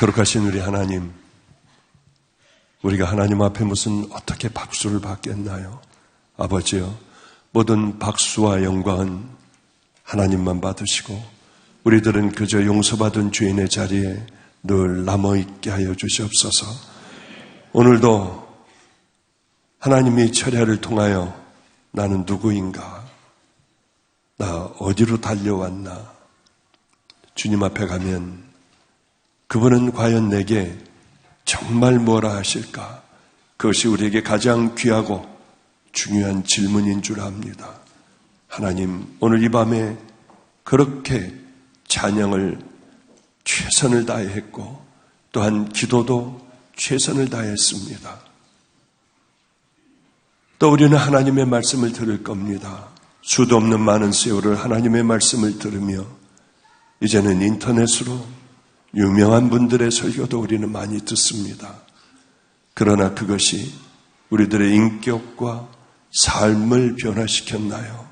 거룩하신 우리 하나님, 우리가 하나님 앞에 어떻게 박수를 받겠나요? 아버지여, 모든 박수와 영광은 하나님만 받으시고 우리들은 그저 용서받은 죄인의 자리에 늘 남아있게 하여 주시옵소서. 오늘도 하나님이 철야를 통하여 나는 누구인가? 나 어디로 달려왔나? 주님 앞에 가면 그분은 과연 내게 정말 뭐라 하실까? 그것이 우리에게 가장 귀하고 중요한 질문인 줄 압니다. 하나님, 오늘 이 밤에 그렇게 찬양을 최선을 다했고 또한 기도도 최선을 다했습니다. 또 우리는 하나님의 말씀을 들을 겁니다. 수도 없는 많은 세월을 하나님의 말씀을 들으며 이제는 인터넷으로 유명한 분들의 설교도 우리는 많이 듣습니다. 그러나 그것이 우리들의 인격과 삶을 변화시켰나요?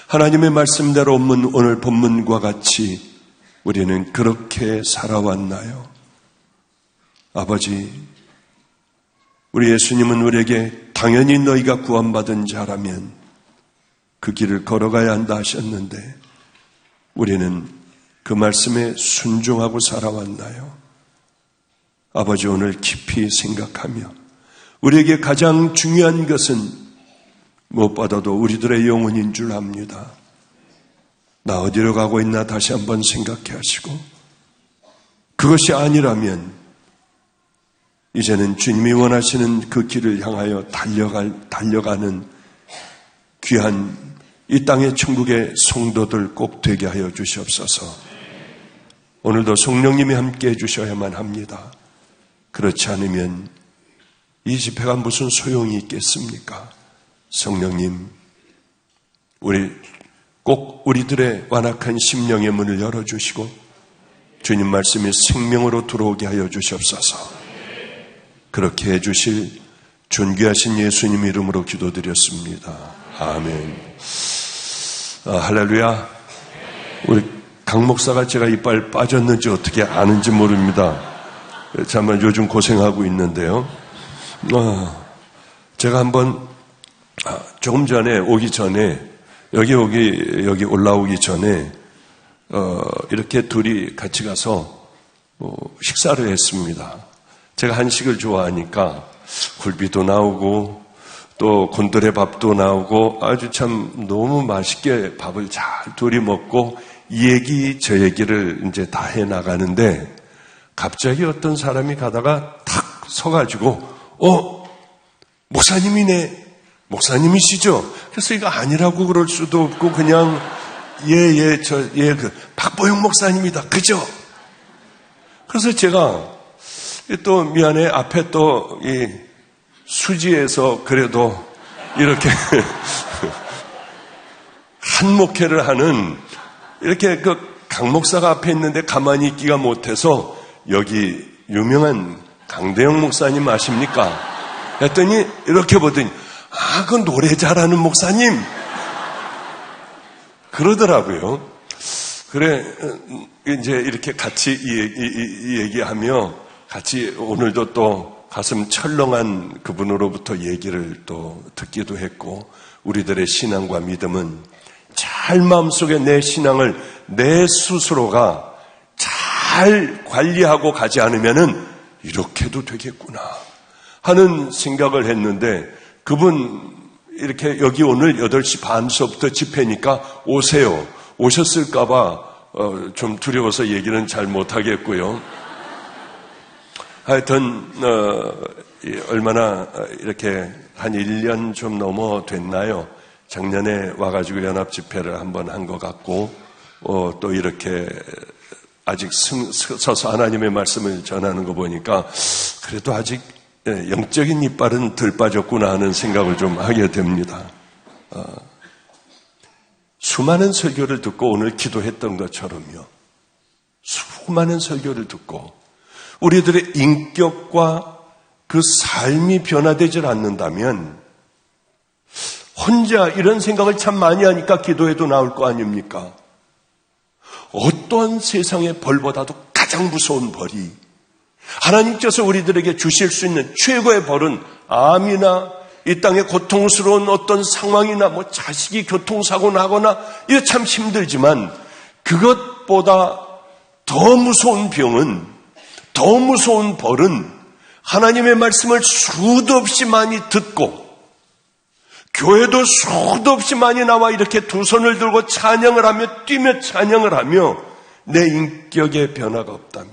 하나님의 말씀대로 오늘 본문과 같이 우리는 그렇게 살아왔나요? 아버지, 우리 예수님은 우리에게 당연히 너희가 구원받은 자라면 그 길을 걸어가야 한다 하셨는데 우리는 그 말씀에 순종하고 살아왔나요? 아버지, 오늘 깊이 생각하며 우리에게 가장 중요한 것은 무엇보다도 우리들의 영혼인 줄 압니다. 나 어디로 가고 있나 다시 한번 생각해 하시고 그것이 아니라면 이제는 주님이 원하시는 그 길을 향하여 달려가는 귀한 이 땅의 천국의 성도들 꼭 되게 하여 주시옵소서. 오늘도 성령님이 함께 해주셔야만 합니다. 그렇지 않으면 이 집회가 무슨 소용이 있겠습니까? 성령님, 꼭 우리들의 완악한 심령의 문을 열어주시고 주님 말씀이 생명으로 들어오게 하여 주시옵소서. 그렇게 해주실 존귀하신 예수님 이름으로 기도드렸습니다. 아멘. 할렐루야. 우리 강 목사가 제가 이빨 빠졌는지 어떻게 아는지 모릅니다. 정말 요즘 고생하고 있는데요. 제가 한번 조금 전에 오기 전에 여기 올라오기 전에 이렇게 둘이 같이 가서 식사를 했습니다. 제가 한식을 좋아하니까 굴비도 나오고 또 곤드레 밥도 나오고 아주 참 너무 맛있게 밥을 잘 둘이 먹고 이 얘기 저 얘기를 이제 다 해 나가는데 갑자기 어떤 사람이 가다가 탁 서가지고 목사님이네. 목사님이시죠? 그래서 이거 아니라고 그럴 수도 없고 그냥 그 박보영 목사님이다. 그죠? 그래서 제가 또 미안해 앞에 또 이 수지에서 그래도 이렇게 한 목회를 하는 이렇게 그 강 목사가 앞에 있는데 가만히 있기가 못해서 여기 유명한 강대영 목사님 아십니까? 했더니 이렇게 보더니 그 노래 잘하는 목사님 그러더라고요. 그래 이제 이렇게 같이 이 얘기하며 같이 오늘도 또 가슴 철렁한 그분으로부터 얘기를 또 듣기도 했고 우리들의 신앙과 믿음은 잘 마음속에 내 신앙을 내 스스로가 잘 관리하고 가지 않으면은 이렇게도 되겠구나 하는 생각을 했는데 그분 이렇게 여기 오늘 8시 반 수업부터 집회니까 오세요. 오셨을까봐 좀 두려워서 얘기는 잘 못하겠고요. 하여튼 얼마나 이렇게 한 1년 좀 넘어 됐나요? 작년에 와가지고 연합 집회를 한번 한 것 같고 또 이렇게 아직 서서 하나님의 말씀을 전하는 거 보니까 그래도 아직 영적인 이빨은 덜 빠졌구나 하는 생각을 좀 하게 됩니다. 수많은 설교를 듣고 오늘 기도했던 것처럼요. 수많은 설교를 듣고 우리들의 인격과 그 삶이 변화되질 않는다면 혼자 이런 생각을 참 많이 하니까 기도해도 나올 거 아닙니까? 어떠한 세상의 벌보다도 가장 무서운 벌이 하나님께서 우리들에게 주실 수 있는 최고의 벌은 암이나 이 땅에 고통스러운 어떤 상황이나 뭐 자식이 교통사고 나거나 이거 참 힘들지만 그것보다 더 무서운 병은, 더 무서운 벌은 하나님의 말씀을 수도 없이 많이 듣고 교회도 수도 없이 많이 나와 이렇게 두 손을 들고 찬양을 하며 뛰며 찬양을 하며 내 인격의 변화가 없다면,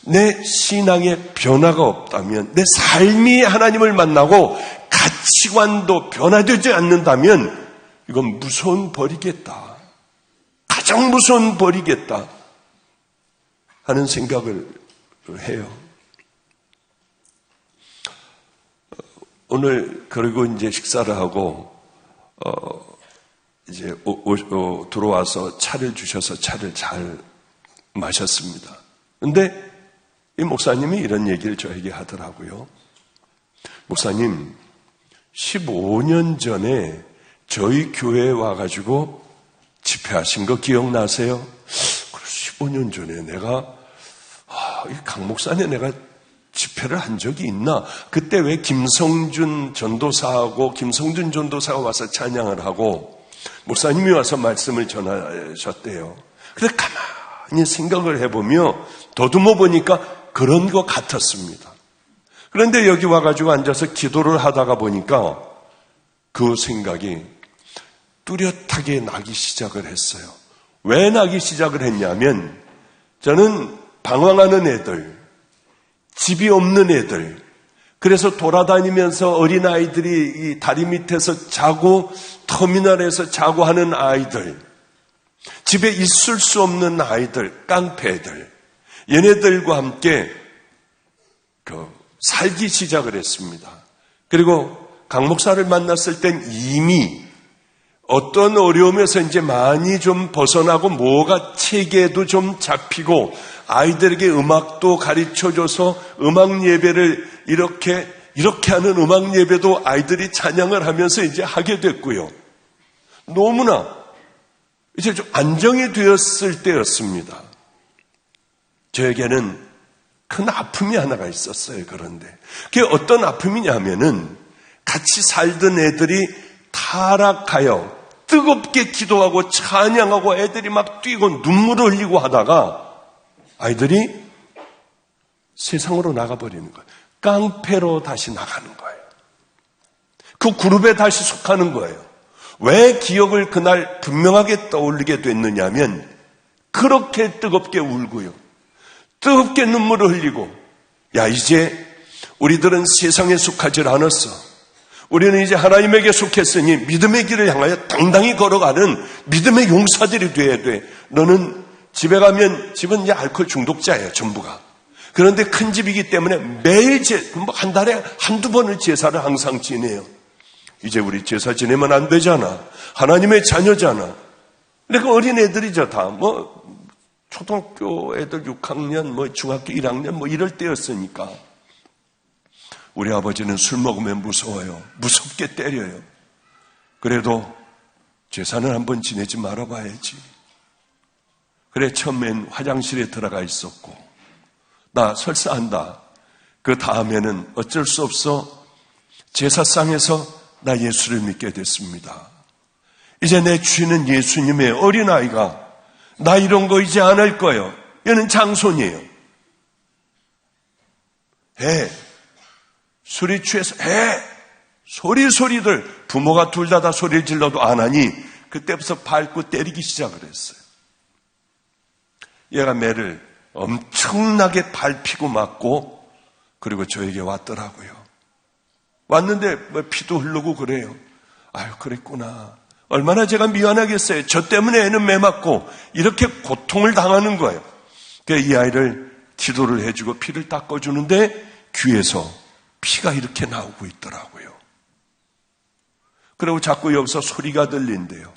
내 신앙의 변화가 없다면, 내 삶이 하나님을 만나고 가치관도 변화되지 않는다면 이건 무서운 벌이겠다, 가장 무서운 벌이겠다 하는 생각을 해요. 오늘 그리고 이제 식사를 하고 이제 들어와서 차를 주셔서 차를 잘 마셨습니다. 근데 이 목사님이 이런 얘기를 저에게 하더라고요. 목사님, 15년 전에 저희 교회에 와가지고 집회하신 거 기억나세요? 15년 전에 내가 이 강 목사님 내가 집회를 한 적이 있나? 그때 왜 김성준 전도사가 와서 찬양을 하고 목사님이 와서 말씀을 전하셨대요. 그래서 가만히 생각을 해보며 더듬어 보니까 그런 것 같았습니다. 그런데 여기 와가지고 앉아서 기도를 하다가 보니까 그 생각이 뚜렷하게 나기 시작을 했어요. 왜 나기 시작을 했냐면 저는 방황하는 애들, 집이 없는 애들, 그래서 돌아다니면서 어린아이들이 이 다리 밑에서 자고 터미널에서 자고 하는 아이들, 집에 있을 수 없는 아이들, 깡패들, 얘네들과 함께 살기 시작을 했습니다. 그리고 강 목사를 만났을 땐 이미 어떤 어려움에서 이제 많이 좀 벗어나고 뭐가 체계도 좀 잡히고 아이들에게 음악도 가르쳐줘서 음악 예배를 이렇게 하는 음악 예배도 아이들이 찬양을 하면서 이제 하게 됐고요. 너무나 이제 좀 안정이 되었을 때였습니다. 저에게는 큰 아픔이 하나가 있었어요. 그런데 그게 어떤 아픔이냐면은 같이 살던 애들이 타락하여 뜨겁게 기도하고 찬양하고 애들이 막 뛰고 눈물을 흘리고 하다가 아이들이 세상으로 나가버리는 거예요. 깡패로 다시 나가는 거예요. 그 그룹에 다시 속하는 거예요. 왜 기억을 그날 분명하게 떠올리게 됐느냐면 그렇게 뜨겁게 울고요. 뜨겁게 눈물을 흘리고 야 이제 우리들은 세상에 속하지 않았어. 우리는 이제 하나님에게 속했으니 믿음의 길을 향하여 당당히 걸어가는 믿음의 용사들이 돼야 돼. 너는 집에 가면 집은 이제 알코올 중독자예요. 전부가. 그런데 큰 집이기 때문에 매일 한 달에 한두 번을 제사를 항상 지내요. 이제 우리 제사 지내면 안 되잖아. 하나님의 자녀잖아. 근데 그 어린 애들이죠. 다 초등학교 애들 6학년, 중학교 1학년 이럴 때였으니까. 우리 아버지는 술 먹으면 무서워요. 무섭게 때려요. 그래도 제사는 한번 지내지 말아봐야지. 그래 처음엔 화장실에 들어가 있었고 나 설사한다. 그 다음에는 어쩔 수 없어 제사상에서 나 예수를 믿게 됐습니다. 이제 내 주인은 예수님의 어린아이가 나 이런 거 이제 안 할 거예요. 얘는 장손이에요. 술이 취해서 소리들 부모가 둘 다 소리를 질러도 안 하니 그때부터 밟고 때리기 시작을 했어요. 얘가 매를 엄청나게 밟히고 맞고 그리고 저에게 왔더라고요. 왔는데 피도 흐르고 그래요. 아유 그랬구나. 얼마나 제가 미안하겠어요. 저 때문에 애는 매 맞고 이렇게 고통을 당하는 거예요. 그래서 이 아이를 기도를 해주고 피를 닦아주는데 귀에서 피가 이렇게 나오고 있더라고요. 그리고 자꾸 여기서 소리가 들린대요.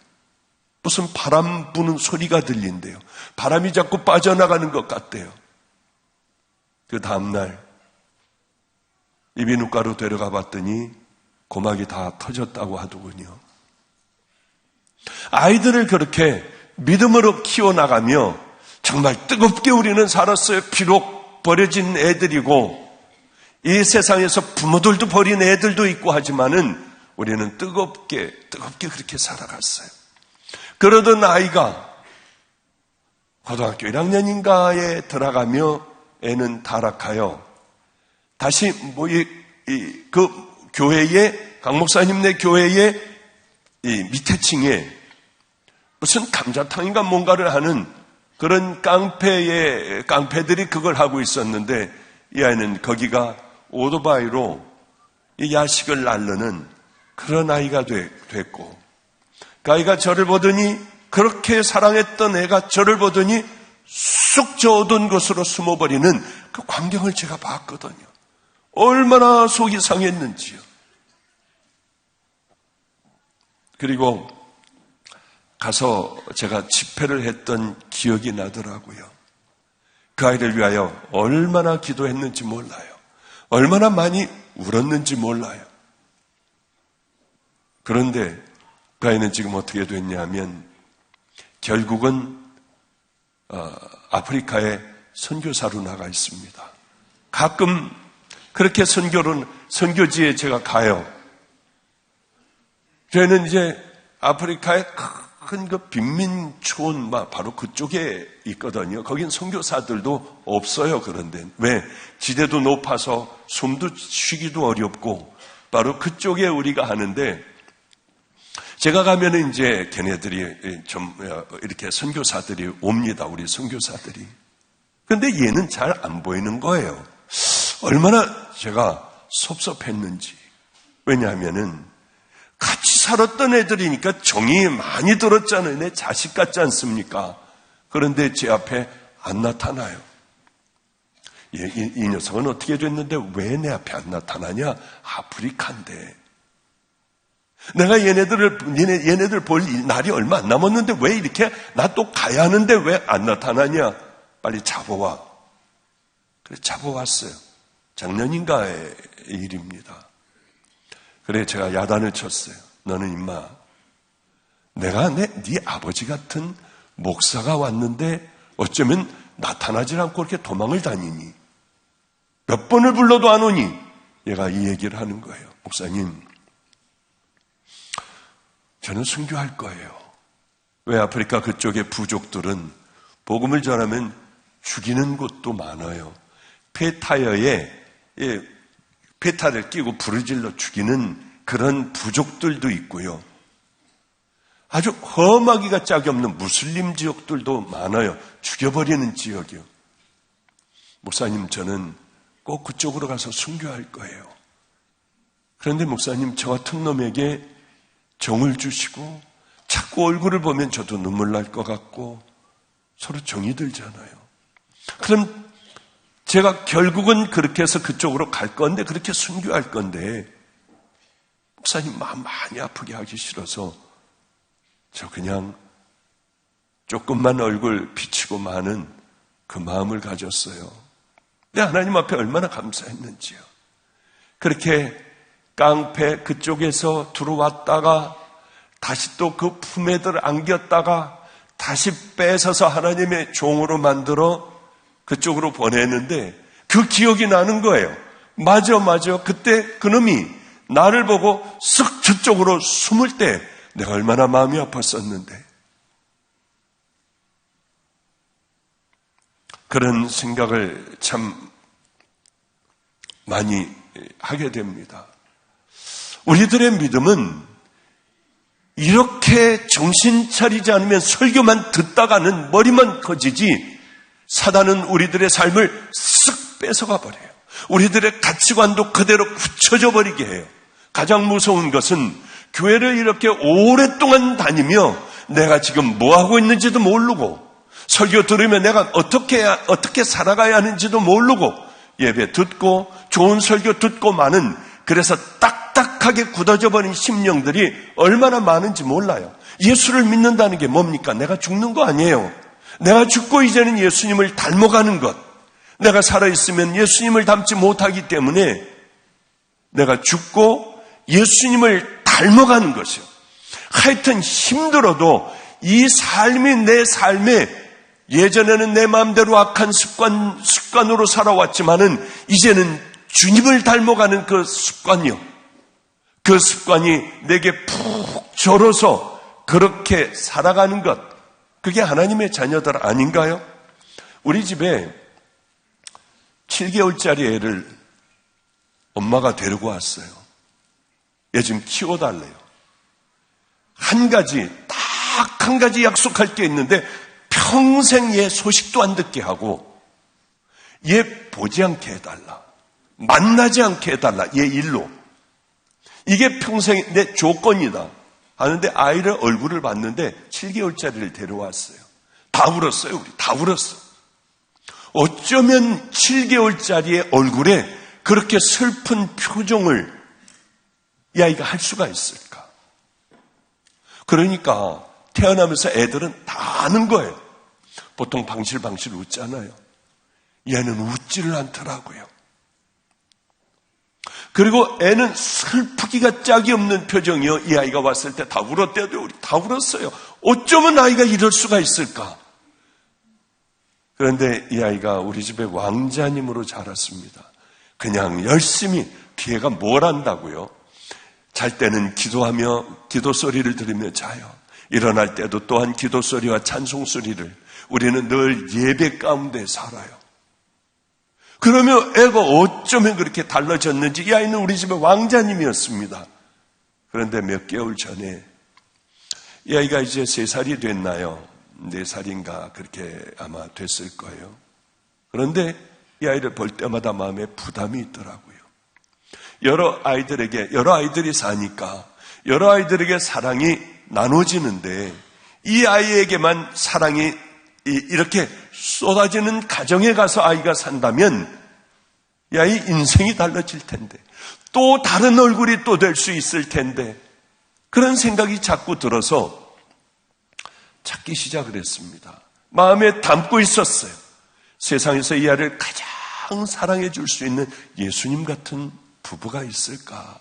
무슨 바람 부는 소리가 들린대요. 바람이 자꾸 빠져나가는 것 같대요. 그 다음날 이비인후과로 데려가 봤더니 고막이 다 터졌다고 하더군요. 아이들을 그렇게 믿음으로 키워나가며 정말 뜨겁게 우리는 살았어요. 비록 버려진 애들이고 이 세상에서 부모들도 버린 애들도 있고 하지만은 우리는 뜨겁게 그렇게 살아갔어요. 그러던 아이가 고등학교 1학년인가에 들어가며 애는 타락하여 다시 그 교회의 강 목사님네 교회의 이 밑에 층에 무슨 감자탕인가 뭔가를 하는 그런 깡패들이 그걸 하고 있었는데 이 아이는 거기가 오토바이로 이 야식을 날르는 그런 아이가 됐고 그 아이가 저를 보더니 그렇게 사랑했던 애가 저를 보더니 쑥 저 어두운 곳으로 숨어버리는 그 광경을 제가 봤거든요. 얼마나 속이 상했는지요. 그리고 가서 제가 집회를 했던 기억이 나더라고요. 그 아이를 위하여 얼마나 기도했는지 몰라요. 얼마나 많이 울었는지 몰라요. 그런데 그 아이는 지금 어떻게 됐냐면 결국은 아프리카에 선교사로 나가 있습니다. 가끔 그렇게 선교지에 제가 가요. 저희는 이제 아프리카의 큰 그 빈민촌 바로 그쪽에 있거든요. 거긴 선교사들도 없어요. 그런데 왜? 지대도 높아서 숨도 쉬기도 어렵고 바로 그쪽에 우리가 하는데 제가 가면은 이제 걔네들이 좀 이렇게 선교사들이 옵니다. 우리 선교사들이. 근데 얘는 잘 안 보이는 거예요. 얼마나 제가 섭섭했는지. 왜냐하면은 같이 살았던 애들이니까 정이 많이 들었잖아요. 내 자식 같지 않습니까? 그런데 제 앞에 안 나타나요. 이 녀석은 어떻게 됐는데 왜 내 앞에 안 나타나냐? 아프리카인데. 내가 얘네들 볼 날이 얼마 안 남았는데 왜 이렇게 나 또 가야 하는데 왜 안 나타나냐? 빨리 잡아와. 그래 잡아왔어요. 작년인가의 일입니다. 그래 제가 야단을 쳤어요. 너는 임마 내가 네 아버지 같은 목사가 왔는데 어쩌면 나타나질 않고 이렇게 도망을 다니니 몇 번을 불러도 안 오니 얘가 이 얘기를 하는 거예요. 목사님 저는 순교할 거예요. 왜? 아프리카 그쪽의 부족들은 복음을 전하면 죽이는 곳도 많아요. 폐타여에 폐타를 끼고 부르질러 죽이는 그런 부족들도 있고요. 아주 험하기가 짝이 없는 무슬림 지역들도 많아요. 죽여버리는 지역이요. 목사님 저는 꼭 그쪽으로 가서 순교할 거예요. 그런데 목사님 저 같은 놈에게 정을 주시고 자꾸 얼굴을 보면 저도 눈물 날 것 같고 서로 정이 들잖아요. 그럼 제가 결국은 그렇게 해서 그쪽으로 갈 건데 그렇게 순교할 건데 목사님 마음 많이 아프게 하기 싫어서 저 그냥 조금만 얼굴 비치고 마는 그 마음을 가졌어요. 근데 하나님 앞에 얼마나 감사했는지요. 그렇게 깡패 그쪽에서 들어왔다가 다시 또 그 품에들 안겼다가 다시 뺏어서 하나님의 종으로 만들어 그쪽으로 보내는데 그 기억이 나는 거예요. 맞아. 그때 그놈이 나를 보고 쓱 저쪽으로 숨을 때 내가 얼마나 마음이 아팠었는데. 그런 생각을 참 많이 하게 됩니다. 우리들의 믿음은 이렇게 정신 차리지 않으면 설교만 듣다가는 머리만 커지지 사단은 우리들의 삶을 쓱 뺏어가 버려요. 우리들의 가치관도 그대로 굳혀져 버리게 해요. 가장 무서운 것은 교회를 이렇게 오랫동안 다니며 내가 지금 뭐 하고 있는지도 모르고 설교 들으면 내가 어떻게 살아가야 하는지도 모르고 예배 듣고 좋은 설교 듣고만은 그래서 딱딱하게 굳어져 버린 심령들이 얼마나 많은지 몰라요. 예수를 믿는다는 게 뭡니까? 내가 죽는 거 아니에요. 내가 죽고 이제는 예수님을 닮아가는 것. 내가 살아있으면 예수님을 닮지 못하기 때문에 내가 죽고 예수님을 닮아가는 것이요. 하여튼 힘들어도 이 삶이 내 삶의 예전에는 내 마음대로 악한 습관으로 살아왔지만은 이제는 주님을 닮아가는 그 습관이요. 그 습관이 내게 푹 절어서 그렇게 살아가는 것. 그게 하나님의 자녀들 아닌가요? 우리 집에 7개월짜리 애를 엄마가 데리고 왔어요. 얘 좀 키워달래요. 딱 한 가지 약속할 게 있는데 평생 얘 소식도 안 듣게 하고 얘 보지 않게 해달라. 만나지 않게 해달라. 얘 일로. 이게 평생 내 조건이다 하는데 아이를 얼굴을 봤는데 7개월짜리를 데려왔어요. 다 울었어요. 우리 다 울었어. 어쩌면 7개월짜리의 얼굴에 그렇게 슬픈 표정을 이 아이가 할 수가 있을까? 그러니까 태어나면서 애들은 다 아는 거예요. 보통 방실방실 웃잖아요. 얘는 웃지를 않더라고요. 그리고 애는 슬프기가 짝이 없는 표정이요. 이 아이가 왔을 때 다 울었대요. 우리 다 울었어요. 어쩌면 아이가 이럴 수가 있을까? 그런데 이 아이가 우리 집의 왕자님으로 자랐습니다. 그냥 열심히 걔가 뭘 한다고요? 잘 때는 기도하며 기도 소리를 들으며 자요. 일어날 때도 또한 기도 소리와 찬송 소리를 우리는 늘 예배 가운데 살아요. 그러면 애가 어쩌면 그렇게 달라졌는지 이 아이는 우리 집의 왕자님이었습니다. 그런데 몇 개월 전에 이 아이가 이제 3살이 됐나요? 4살인가 그렇게 아마 됐을 거예요. 그런데 이 아이를 볼 때마다 마음에 부담이 있더라고요. 여러 아이들이 사니까 여러 아이들에게 사랑이 나눠지는데 이 아이에게만 사랑이 이렇게 쏟아지는 가정에 가서 아이가 산다면 이 아이 인생이 달라질 텐데 또 다른 얼굴이 또 될 수 있을 텐데 그런 생각이 자꾸 들어서 찾기 시작을 했습니다. 마음에 담고 있었어요. 세상에서 이 아이를 가장 사랑해 줄 수 있는 예수님 같은 부부가 있을까?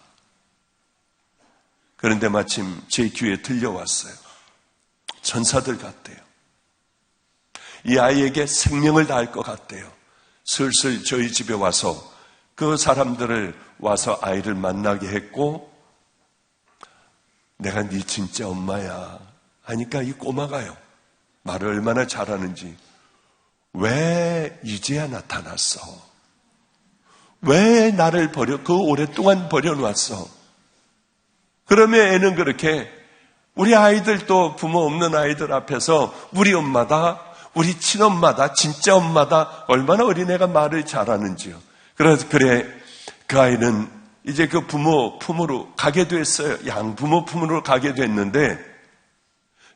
그런데 마침 제 귀에 들려왔어요. 천사들 같대요. 이 아이에게 생명을 다할 것 같대요. 슬슬 저희 집에 와서 그 사람들을 와서 아이를 만나게 했고 내가 네 진짜 엄마야 하니까 이 꼬마가요. 말을 얼마나 잘하는지 왜 이제야 나타났어? 왜 나를 그 오랫동안 버려놨어? 그러면 애는 그렇게 우리 아이들도 부모 없는 아이들 앞에서 우리 엄마다, 우리 친엄마다, 진짜 엄마다 얼마나 어린애가 말을 잘하는지요. 그래서 그 아이는 이제 그 부모 품으로 가게 됐어요. 양부모 품으로 가게 됐는데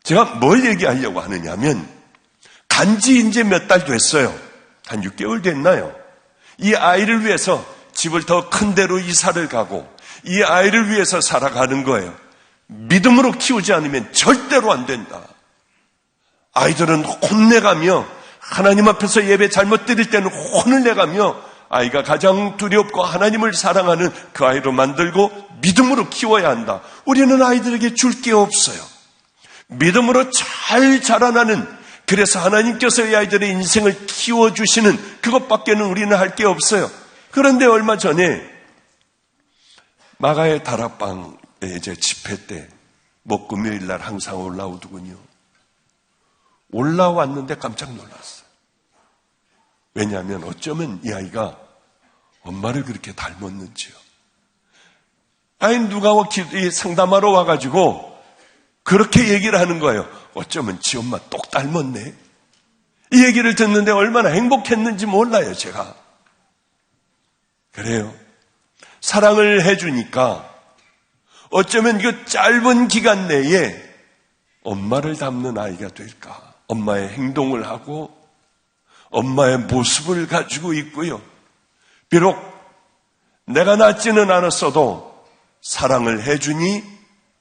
제가 뭘 얘기하려고 하느냐면 간지 이제 몇 달 됐어요. 한 6개월 됐나요? 이 아이를 위해서 집을 더 큰 데로 이사를 가고 이 아이를 위해서 살아가는 거예요. 믿음으로 키우지 않으면 절대로 안 된다. 아이들은 혼내가며 하나님 앞에서 예배 잘못 드릴 때는 혼을 내가며 아이가 가장 두렵고 하나님을 사랑하는 그 아이로 만들고 믿음으로 키워야 한다. 우리는 아이들에게 줄 게 없어요. 믿음으로 잘 자라나는 그래서 하나님께서 이 아이들의 인생을 키워주시는 그것밖에는 우리는 할 게 없어요. 그런데 얼마 전에 마가의 다락방에 이제 집회 때 목금요일 날 항상 올라오더군요. 올라왔는데 깜짝 놀랐어요. 왜냐하면 어쩌면 이 아이가 엄마를 그렇게 닮았는지요. 아니 누가 상담하러 와가지고 그렇게 얘기를 하는 거예요. 어쩌면 지 엄마 똑 닮았네. 이 얘기를 듣는데 얼마나 행복했는지 몰라요, 제가. 그래요. 사랑을 해주니까 어쩌면 그 짧은 기간 내에 엄마를 닮는 아이가 될까. 엄마의 행동을 하고 엄마의 모습을 가지고 있고요. 비록 내가 낳지는 않았어도 사랑을 해주니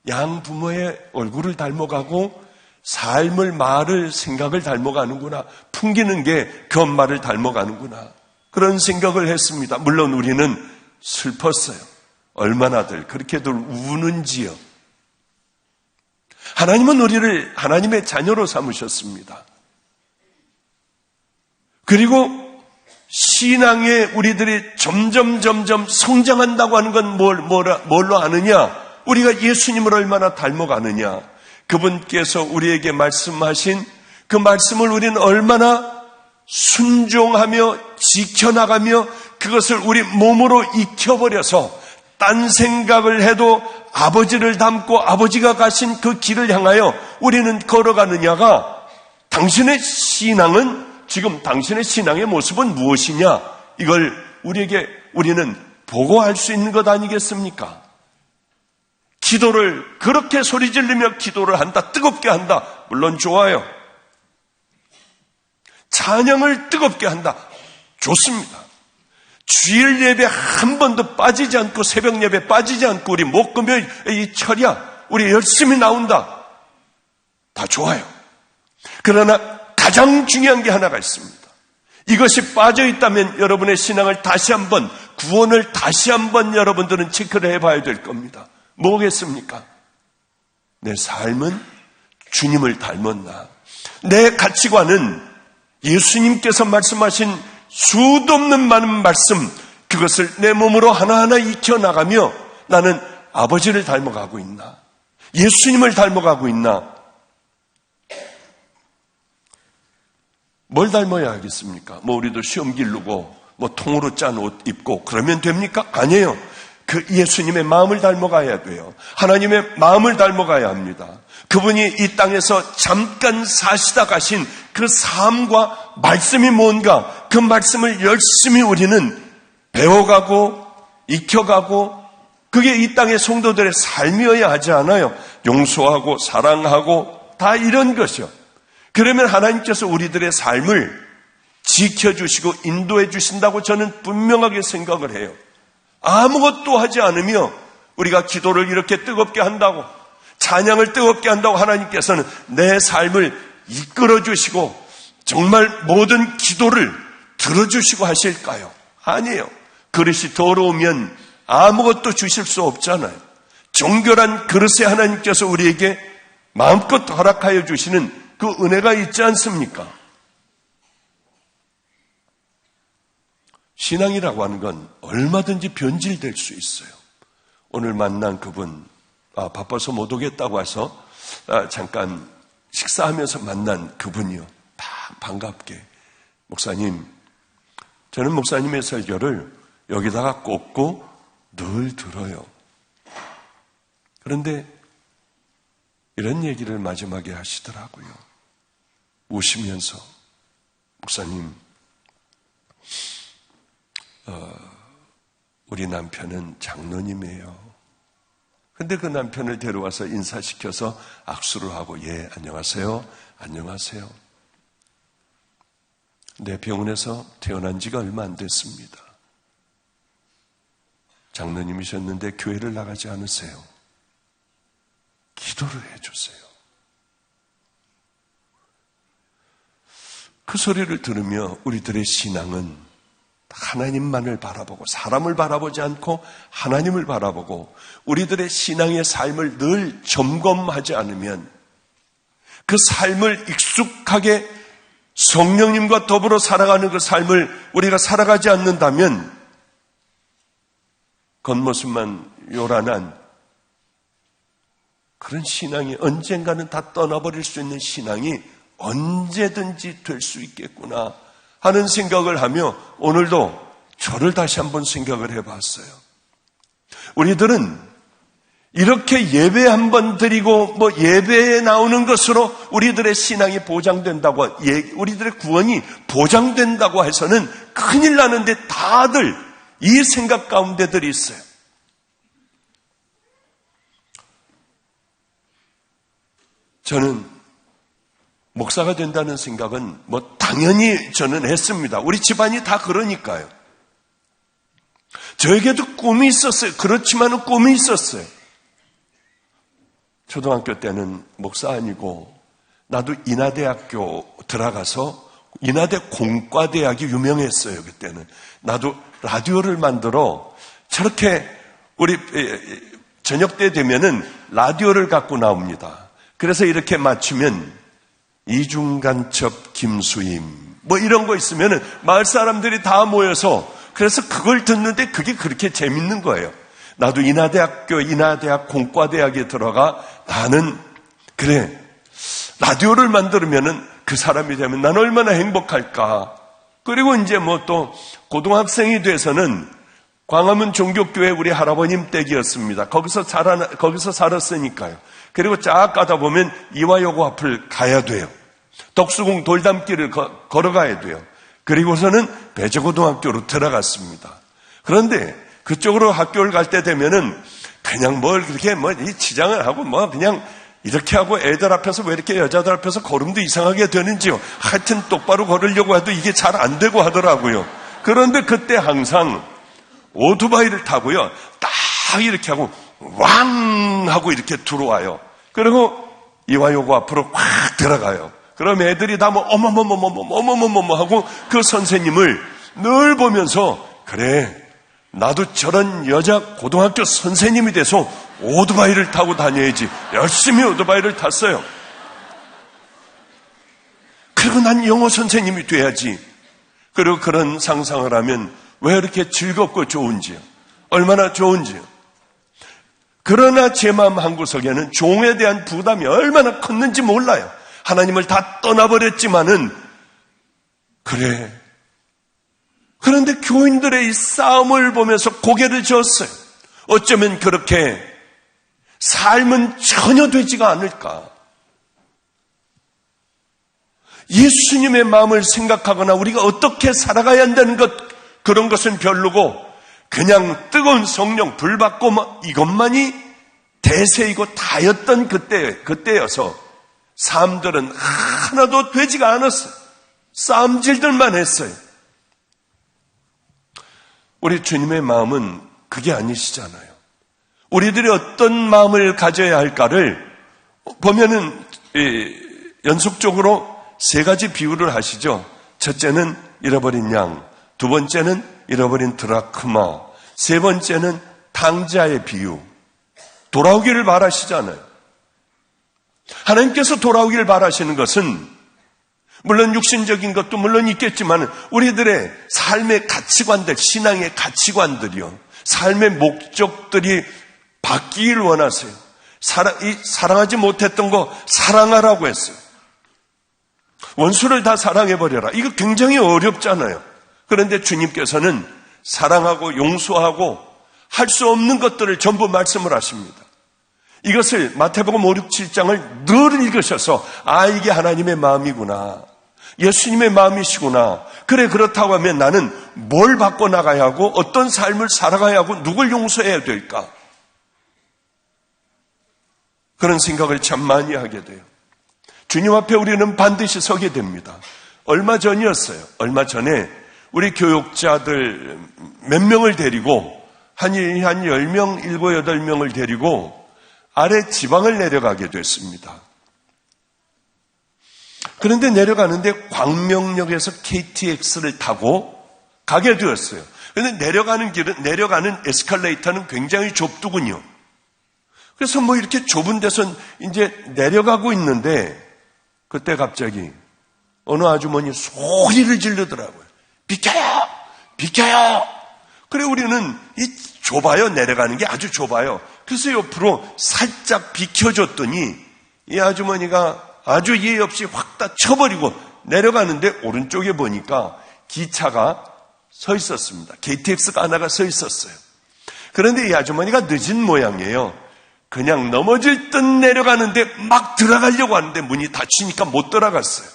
양부모의 얼굴을 닮아가고 삶을, 말을, 생각을 닮아가는구나. 풍기는 게 그 엄마를 닮아가는구나. 그런 생각을 했습니다. 물론 우리는 슬펐어요. 얼마나들 그렇게들 우는지요. 하나님은 우리를 하나님의 자녀로 삼으셨습니다. 그리고 신앙에 우리들이 점점 성장한다고 하는 건 뭘로 아느냐? 우리가 예수님을 얼마나 닮아가느냐? 그분께서 우리에게 말씀하신 그 말씀을 우리는 얼마나 순종하며 지켜나가며 그것을 우리 몸으로 익혀버려서 딴 생각을 해도 아버지를 닮고 아버지가 가신 그 길을 향하여 우리는 걸어가느냐가 당신의 신앙은 지금 당신의 신앙의 모습은 무엇이냐? 이걸 우리는 보고할 수 있는 것 아니겠습니까? 기도를 그렇게 소리 지르며 기도를 한다, 뜨겁게 한다. 물론 좋아요. 찬양을 뜨겁게 한다. 좋습니다. 주일 예배 한 번도 빠지지 않고 새벽 예배 빠지지 않고 우리 목금요 이 철야 우리 열심히 나온다. 다 좋아요. 그러나 가장 중요한 게 하나가 있습니다. 이것이 빠져 있다면 여러분의 신앙을 다시 한번 구원을 다시 한번 여러분들은 체크를 해봐야 될 겁니다. 뭐겠습니까? 내 삶은 주님을 닮았나? 내 가치관은 예수님께서 말씀하신 수도 없는 많은 말씀, 그것을 내 몸으로 하나하나 익혀나가며 나는 아버지를 닮아가고 있나? 예수님을 닮아가고 있나? 뭘 닮아야 하겠습니까? 우리도 시험 기르고 통으로 짠 옷 입고 그러면 됩니까? 아니에요. 그 예수님의 마음을 닮아가야 돼요. 하나님의 마음을 닮아가야 합니다. 그분이 이 땅에서 잠깐 사시다 가신 그 삶과 말씀이 뭔가, 그 말씀을 열심히 우리는 배워가고 익혀가고, 그게 이 땅의 성도들의 삶이어야 하지 않아요? 용서하고 사랑하고 다 이런 것이요. 그러면 하나님께서 우리들의 삶을 지켜주시고 인도해 주신다고 저는 분명하게 생각을 해요. 아무것도 하지 않으며 우리가 기도를 이렇게 뜨겁게 한다고, 찬양을 뜨겁게 한다고 하나님께서는 내 삶을 이끌어 주시고 정말 모든 기도를 들어주시고 하실까요? 아니에요. 그릇이 더러우면 아무것도 주실 수 없잖아요. 정결한 그릇에 하나님께서 우리에게 마음껏 허락하여 주시는 그 은혜가 있지 않습니까? 신앙이라고 하는 건 얼마든지 변질될 수 있어요. 오늘 만난 그분, 바빠서 못 오겠다고 해서 잠깐 식사하면서 만난 그분이요. 반갑게, 목사님, 저는 목사님의 설교를 여기다가 꽂고 늘 들어요. 그런데 이런 얘기를 마지막에 하시더라고요. 우시면서, 목사님, 우리 남편은 장로님이에요. 근데 그 남편을 데려와서 인사시켜서 악수를 하고, 예, 안녕하세요. 안녕하세요. 내 병원에서 태어난 지가 얼마 안 됐습니다. 장로님이셨는데 교회를 나가지 않으세요. 기도를 해주세요. 그 소리를 들으며 우리들의 신앙은 하나님만을 바라보고 사람을 바라보지 않고 하나님을 바라보고 우리들의 신앙의 삶을 늘 점검하지 않으면, 그 삶을 익숙하게 성령님과 더불어 살아가는 그 삶을 우리가 살아가지 않는다면 겉모습만 요란한 그런 신앙이, 언젠가는 다 떠나버릴 수 있는 신앙이 언제든지 될 수 있겠구나 하는 생각을 하며 오늘도 저를 다시 한번 생각을 해봤어요. 우리들은 이렇게 예배 한번 드리고 예배에 나오는 것으로 우리들의 신앙이 보장된다고, 우리들의 구원이 보장된다고 해서는 큰일 나는데 다들 이 생각 가운데들이 있어요. 저는 목사가 된다는 생각은 당연히 저는 했습니다. 우리 집안이 다 그러니까요. 저에게도 꿈이 있었어요. 그렇지만은 꿈이 있었어요. 초등학교 때는 목사 아니고 나도 인하대학교 들어가서, 인하대 공과대학이 유명했어요. 그때는 나도 라디오를 만들어 저렇게, 우리 저녁 때 되면은 라디오를 갖고 나옵니다. 그래서 이렇게 맞추면 이중간첩 김수임 뭐 이런 거 있으면은 마을 사람들이 다 모여서 그래서 그걸 듣는데 그게 그렇게 재밌는 거예요. 나도 인하대학 공과대학에 들어가 나는 그래 라디오를 만들면은 그 사람이 되면 난 얼마나 행복할까. 그리고 이제 뭐 또 고등학생이 돼서는 광화문 종교교회 우리 할아버님 댁이었습니다. 거기서 살았으니까요. 그리고 쫙 가다 보면 이화여고 앞을 가야 돼요. 덕수궁 돌담길을 걸어가야 돼요. 그리고서는 배재고등학교로 들어갔습니다. 그런데 그쪽으로 학교를 갈 때 되면은 그냥 뭘 그렇게 이 치장을 하고 그냥 이렇게 하고 애들 앞에서 왜 이렇게 여자들 앞에서 걸음도 이상하게 되는지요. 하여튼 똑바로 걸으려고 해도 이게 잘 안 되고 하더라고요. 그런데 그때 항상 오토바이를 타고요. 딱 이렇게 하고 왕 하고 이렇게 들어와요. 그리고 이화여고 앞으로 확 들어가요. 그럼 애들이 다 어머머머머머머머머머 하고 그 선생님을 늘 보면서 그래 나도 저런 여자 고등학교 선생님이 돼서 오토바이를 타고 다녀야지. 열심히 오토바이를 탔어요. 그리고 난 영어 선생님이 돼야지. 그리고 그런 상상을 하면 왜 이렇게 즐겁고 좋은지요. 얼마나 좋은지요. 그러나 제 마음 한구석에는 종에 대한 부담이 얼마나 컸는지 몰라요. 하나님을 다 떠나버렸지만은 그래. 그런데 교인들의 이 싸움을 보면서 고개를 젓어요. 어쩌면 그렇게 삶은 전혀 되지가 않을까. 예수님의 마음을 생각하거나 우리가 어떻게 살아가야 한다는 것 그런 것은 별로고 그냥 뜨거운 성령 불 받고 이것만이 대세이고 다였던 그때여서 삶들은 하나도 되지가 않았어요. 싸움질들만 했어요. 우리 주님의 마음은 그게 아니시잖아요. 우리들이 어떤 마음을 가져야 할까를 보면은 연속적으로 세 가지 비유를 하시죠. 첫째는 잃어버린 양, 두 번째는 잃어버린 드라크마, 세 번째는 탕자의 비유. 돌아오기를 바라시잖아요. 하나님께서 돌아오기를 바라시는 것은 물론 육신적인 것도 물론 있겠지만 우리들의 삶의 가치관들, 신앙의 가치관들이요. 삶의 목적들이 바뀌기를 원하세요. 사랑하지 못했던 거 사랑하라고 했어요. 원수를 다 사랑해버려라. 이거 굉장히 어렵잖아요. 그런데 주님께서는 사랑하고 용서하고 할 수 없는 것들을 전부 말씀을 하십니다. 이것을 마태복음 5, 6, 7장을 늘 읽으셔서 이게 하나님의 마음이구나. 예수님의 마음이시구나. 그래 그렇다고 하면 나는 뭘 바꿔나가야 하고 어떤 삶을 살아가야 하고 누굴 용서해야 될까? 그런 생각을 참 많이 하게 돼요. 주님 앞에 우리는 반드시 서게 됩니다. 얼마 전이었어요. 얼마 전에 우리 교육자들 몇 명을 데리고 한 10명, 7, 8명을 데리고 아래 지방을 내려가게 됐습니다. 그런데 내려가는데 광명역에서 KTX를 타고 가게 되었어요. 그런데 내려가는 에스컬레이터는 굉장히 좁더군요. 그래서 이렇게 좁은 데서 이제 내려가고 있는데 그때 갑자기 어느 아주머니 소리를 지르더라고요. 비켜요! 비켜요! 그래 우리는 좁아요. 내려가는 게 아주 좁아요. 그래서 옆으로 살짝 비켜줬더니 이 아주머니가 아주 예의 없이 확 다 쳐버리고 내려가는데 오른쪽에 보니까 기차가 서 있었습니다. KTX가 하나가 서 있었어요. 그런데 이 아주머니가 늦은 모양이에요. 그냥 넘어질 듯 내려가는데 막 들어가려고 하는데 문이 닫히니까 못 들어갔어요.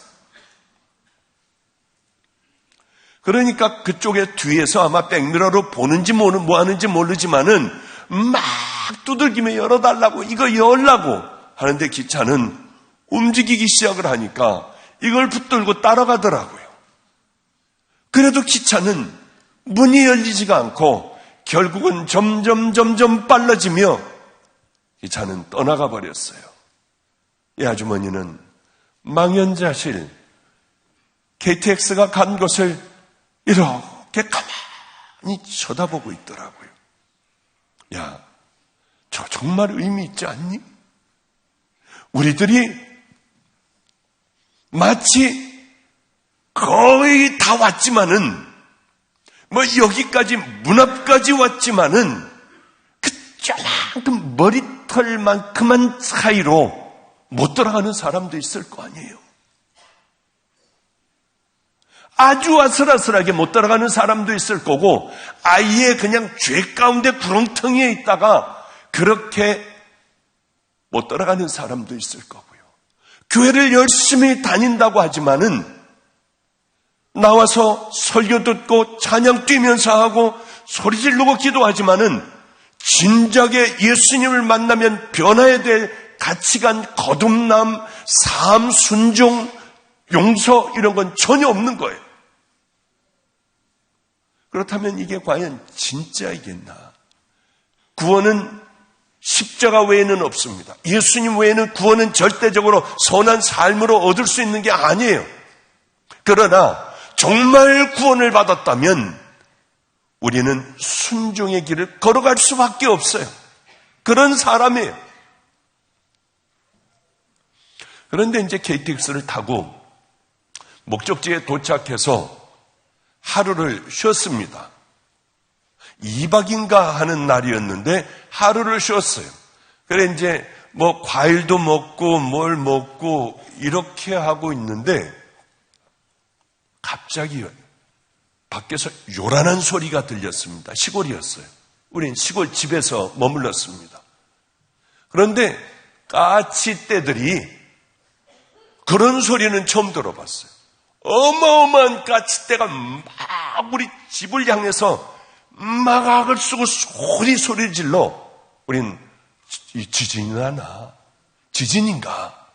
그러니까 그쪽에 뒤에서 아마 백미러로 보는지 뭐 하는지 모르지만은 막 두들기며 열어달라고 이거 열라고 하는데 기차는 움직이기 시작을 하니까 이걸 붙들고 따라가더라고요. 그래도 기차는 문이 열리지가 않고 결국은 점점 빨라지며 기차는 떠나가 버렸어요. 이 아주머니는 망연자실 KTX가 간 곳을 이렇게 가만히 쳐다보고 있더라고요. 야, 저 정말 의미 있지 않니? 우리들이 마치 거의 다 왔지만은 뭐 여기까지 문 앞까지 왔지만은 그 조금 머리털만큼만 차이로 못 돌아가는 사람도 있을 거 아니에요. 아주 아슬아슬하게 못 돌아가는 사람도 있을 거고 아예 그냥 죄 가운데 구렁텅이에 있다가 그렇게 못 돌아가는 사람도 있을 거고요. 교회를 열심히 다닌다고 하지만은 나와서 설교 듣고 찬양 뛰면서 하고 소리 지르고 기도하지만은 진작에 예수님을 만나면 변화해야 될 가치관, 거듭남, 삶, 순종, 용서 이런 건 전혀 없는 거예요. 그렇다면 이게 과연 진짜이겠나? 구원은 십자가 외에는 없습니다. 예수님 외에는 구원은 절대적으로 선한 삶으로 얻을 수 있는 게 아니에요. 그러나 정말 구원을 받았다면 우리는 순종의 길을 걸어갈 수밖에 없어요. 그런 사람이에요. 그런데 이제 KTX를 타고 목적지에 도착해서 하루를 쉬었습니다. 2박인가 하는 날이었는데 하루를 쉬었어요. 그래 이제 뭐 과일도 먹고 뭘 먹고 이렇게 하고 있는데 갑자기 밖에서 요란한 소리가 들렸습니다. 시골이었어요. 우린 시골 집에서 머물렀습니다. 그런데 까치떼들이 그런 소리는 처음 들어봤어요. 어마어마한 까치떼가 막 우리 집을 향해서 막 악을 쓰고 소리 질러. 우린 이 지진이 나나? 지진인가?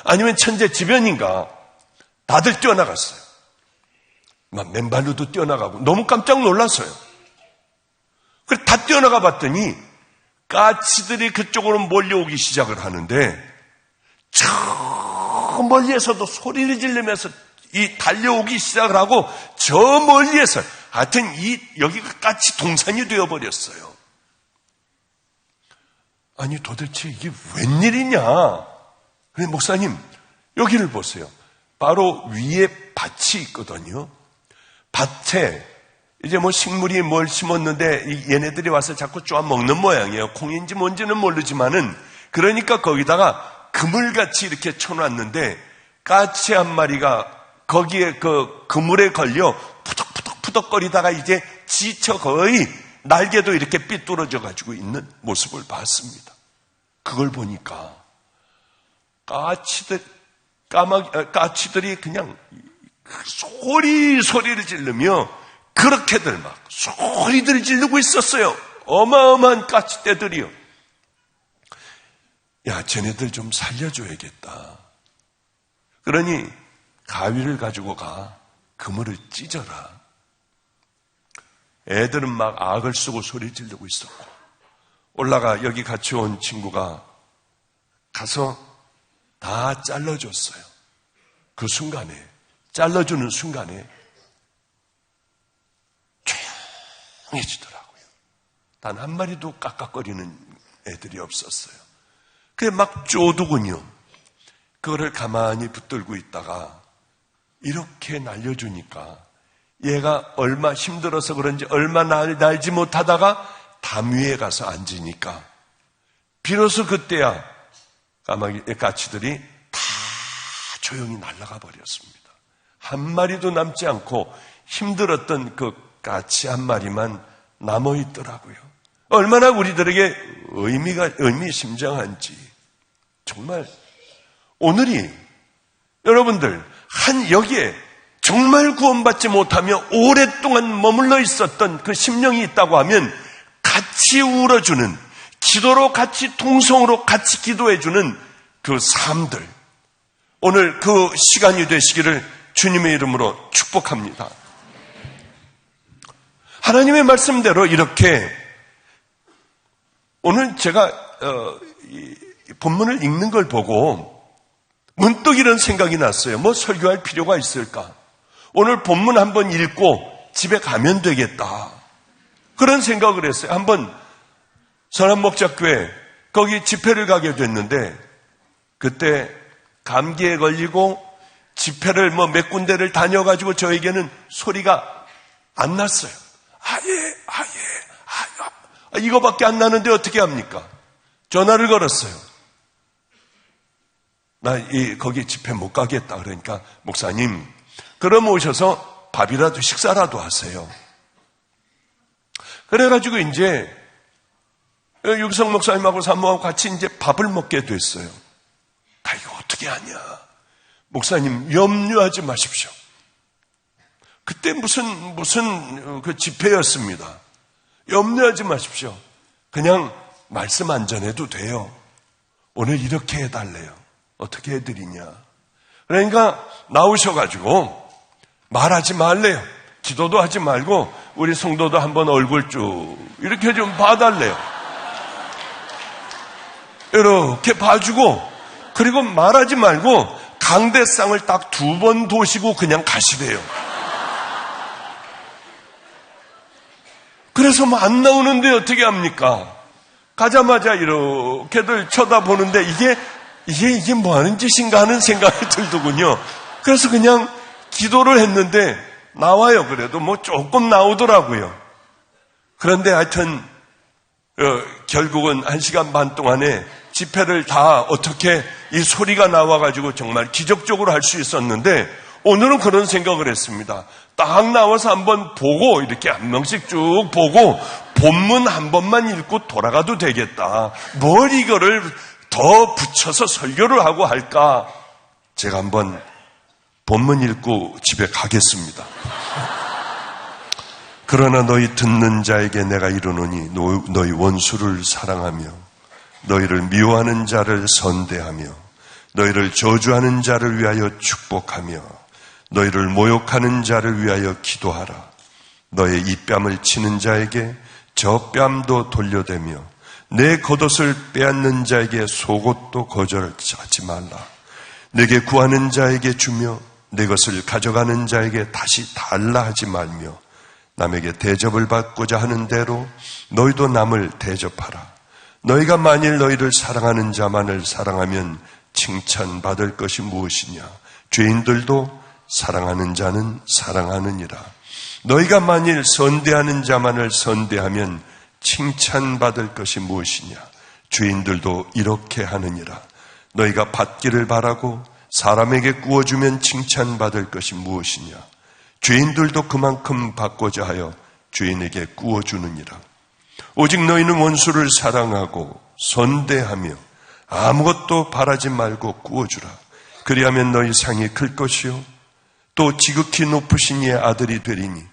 아니면 천재지변인가? 다들 뛰어나갔어요. 막 맨발로도 뛰어나가고 너무 깜짝 놀랐어요. 그래서 다 뛰어나가 봤더니 까치들이 그쪽으로 몰려오기 시작을 하는데 저 멀리에서도 소리를 지르면서 이 달려오기 시작을 하고 저 멀리에서 하여튼 여기가 까치 동산이 되어버렸어요. 아니 도대체 이게 웬일이냐? 그래 목사님 여기를 보세요. 바로 위에 밭이 있거든요. 밭에 이제 뭐 식물이 뭘 심었는데 얘네들이 와서 자꾸 쪼아 먹는 모양이에요. 콩인지 뭔지는 모르지만은 그러니까 거기다가 그물같이 이렇게 쳐놨는데 까치 한 마리가 거기에 그 그물에 걸려 푸덕푸덕거리다가 이제 지쳐 거의 날개도 이렇게 삐뚤어져 가지고 있는 모습을 봤습니다. 그걸 보니까 까치들이 그냥 소리를 지르며 그렇게들 막 소리들을 지르고 있었어요. 어마어마한 까치떼들이요. 야, 쟤네들 좀 살려줘야겠다. 그러니 가위를 가지고 가 그물을 찢어라. 애들은 막 악을 쓰고 소리 지르고 있었고 올라가 여기 같이 온 친구가 가서 다 잘라줬어요. 그 순간에 잘라주는 순간에 조용해지더라고요. 단 한 마리도 깍깍거리는 애들이 없었어요. 그게 막 쪼두군요. 그거를 가만히 붙들고 있다가 이렇게 날려주니까 얘가 얼마 힘들어서 그런지 얼마 날지 못하다가 담 위에 가서 앉으니까 비로소 그때야 까치들이 다 조용히 날아가 버렸습니다. 한 마리도 남지 않고 힘들었던 그 까치 한 마리만 남아있더라고요. 얼마나 우리들에게 의미심장한지. 정말 오늘이 여러분들 여기에 정말 구원받지 못하며 오랫동안 머물러 있었던 그 심령이 있다고 하면 같이 울어주는, 기도로 같이 통성으로 같이 기도해주는 그 삶들, 오늘 그 시간이 되시기를 주님의 이름으로 축복합니다. 하나님의 말씀대로 이렇게 오늘 제가 본문을 읽는 걸 보고 문득 이런 생각이 났어요. 뭐 설교할 필요가 있을까? 오늘 본문 한번 읽고 집에 가면 되겠다. 그런 생각을 했어요. 한번 선한목자교회 거기 집회를 가게 됐는데 그때 감기에 걸리고 집회를 몇 군데를 다녀가지고 저에게는 소리가 안 났어요. 이거밖에 안 나는데 어떻게 합니까? 전화를 걸었어요. 나 거기 집회 못 가겠다. 그러니까 목사님, 그럼 오셔서 밥이라도 식사라도 하세요. 그래가지고 이제 육성 목사님하고 사모하고 같이 이제 밥을 먹게 됐어요. 이거 어떻게 하냐? 목사님 염려하지 마십시오. 그때 무슨 그 집회였습니다. 염려하지 마십시오. 그냥 말씀 안 전해도 돼요. 오늘 이렇게 해달래요. 어떻게 해드리냐? 그러니까 나오셔가지고 말하지 말래요. 기도도 하지 말고 우리 성도도 한번 얼굴 쭉 이렇게 좀 봐달래요. 이렇게 봐주고, 그리고 말하지 말고 강대상을 딱 2번 도시고 그냥 가시래요. 그래서 안 나오는데 어떻게 합니까? 가자마자 이렇게들 쳐다보는데 이게 뭐 하는 짓인가 하는 생각이 들더군요. 그래서 그냥 기도를 했는데 나와요. 그래도 조금 나오더라고요. 그런데 하여튼 결국은 1시간 반 동안에 집회를 다 어떻게 이 소리가 나와가지고 정말 기적적으로 할 수 있었는데, 오늘은 그런 생각을 했습니다. 딱 나와서 한번 보고 이렇게 한 명씩 쭉 보고 본문 한 번만 읽고 돌아가도 되겠다. 뭘 이거를 더 붙여서 설교를 하고 할까? 제가 한번 본문 읽고 집에 가겠습니다. 그러나 너희 듣는 자에게 내가 이르노니 너희 원수를 사랑하며 너희를 미워하는 자를 선대하며 너희를 저주하는 자를 위하여 축복하며 너희를 모욕하는 자를 위하여 기도하라. 너의 이 뺨을 치는 자에게 저 뺨도 돌려대며 내 겉옷을 빼앗는 자에게 속옷도 거절하지 말라. 내게 구하는 자에게 주며 내 것을 가져가는 자에게 다시 달라 하지 말며 남에게 대접을 받고자 하는 대로 너희도 남을 대접하라. 너희가 만일 너희를 사랑하는 자만을 사랑하면 칭찬받을 것이 무엇이냐? 죄인들도 사랑하는 자는 사랑하느니라. 너희가 만일 선대하는 자만을 선대하면 칭찬받을 것이 무엇이냐? 죄인들도 이렇게 하느니라. 너희가 받기를 바라고 사람에게 구워주면 칭찬받을 것이 무엇이냐? 죄인들도 그만큼 받고자 하여 죄인에게 구워주느니라. 오직 너희는 원수를 사랑하고 선대하며 아무것도 바라지 말고 구워주라. 그리하면 너희 상이 클 것이요 또 지극히 높으신 이의 아들이 되리니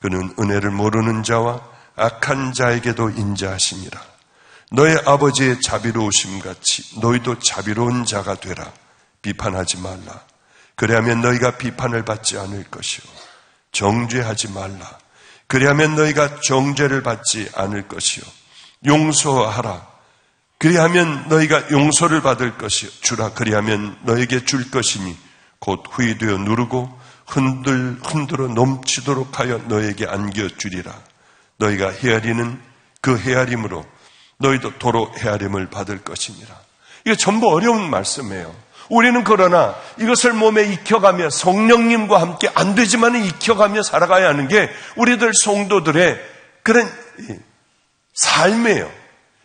그는 은혜를 모르는 자와 악한 자에게도 인자하시니라. 너의 아버지의 자비로우심같이 너희도 자비로운 자가 되라. 비판하지 말라. 그리하면 너희가 비판을 받지 않을 것이요 정죄하지 말라. 그리하면 너희가 정죄를 받지 않을 것이요 용서하라. 그리하면 너희가 용서를 받을 것이요 주라. 그리하면 너에게 줄 것이니 곧 후이되어 누르고 흔들어 넘치도록 하여 너에게 안겨주리라. 너희가 헤아리는 그 헤아림으로 너희도 도로 헤아림을 받을 것이니라. 이게 전부 어려운 말씀이에요. 우리는 그러나 이것을 몸에 익혀가며 성령님과 함께 안 되지만 익혀가며 살아가야 하는 게 우리들 성도들의 그런 삶이에요.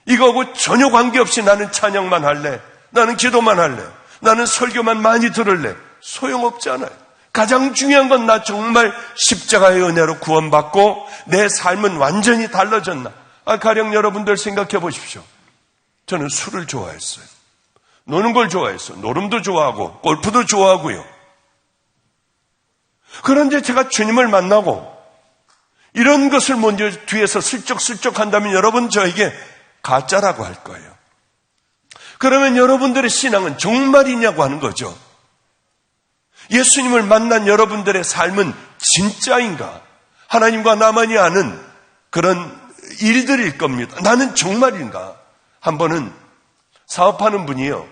이거하고 전혀 관계없이 나는 찬양만 할래, 나는 기도만 할래, 나는 설교만 많이 들을래, 소용없잖아요. 가장 중요한 건 나 정말 십자가의 은혜로 구원받고 내 삶은 완전히 달라졌나. 가령 여러분들 생각해 보십시오. 저는 술을 좋아했어요. 노는 걸 좋아했어요. 노름도 좋아하고 골프도 좋아하고요. 그런데 제가 주님을 만나고 이런 것을 먼저 뒤에서 슬쩍슬쩍 한다면 여러분 저에게 가짜라고 할 거예요. 그러면 여러분들의 신앙은 정말이냐고 하는 거죠. 예수님을 만난 여러분들의 삶은 진짜인가? 하나님과 나만이 아는 그런 일들일 겁니다. 나는 정말인가? 한 번은 사업하는 분이요.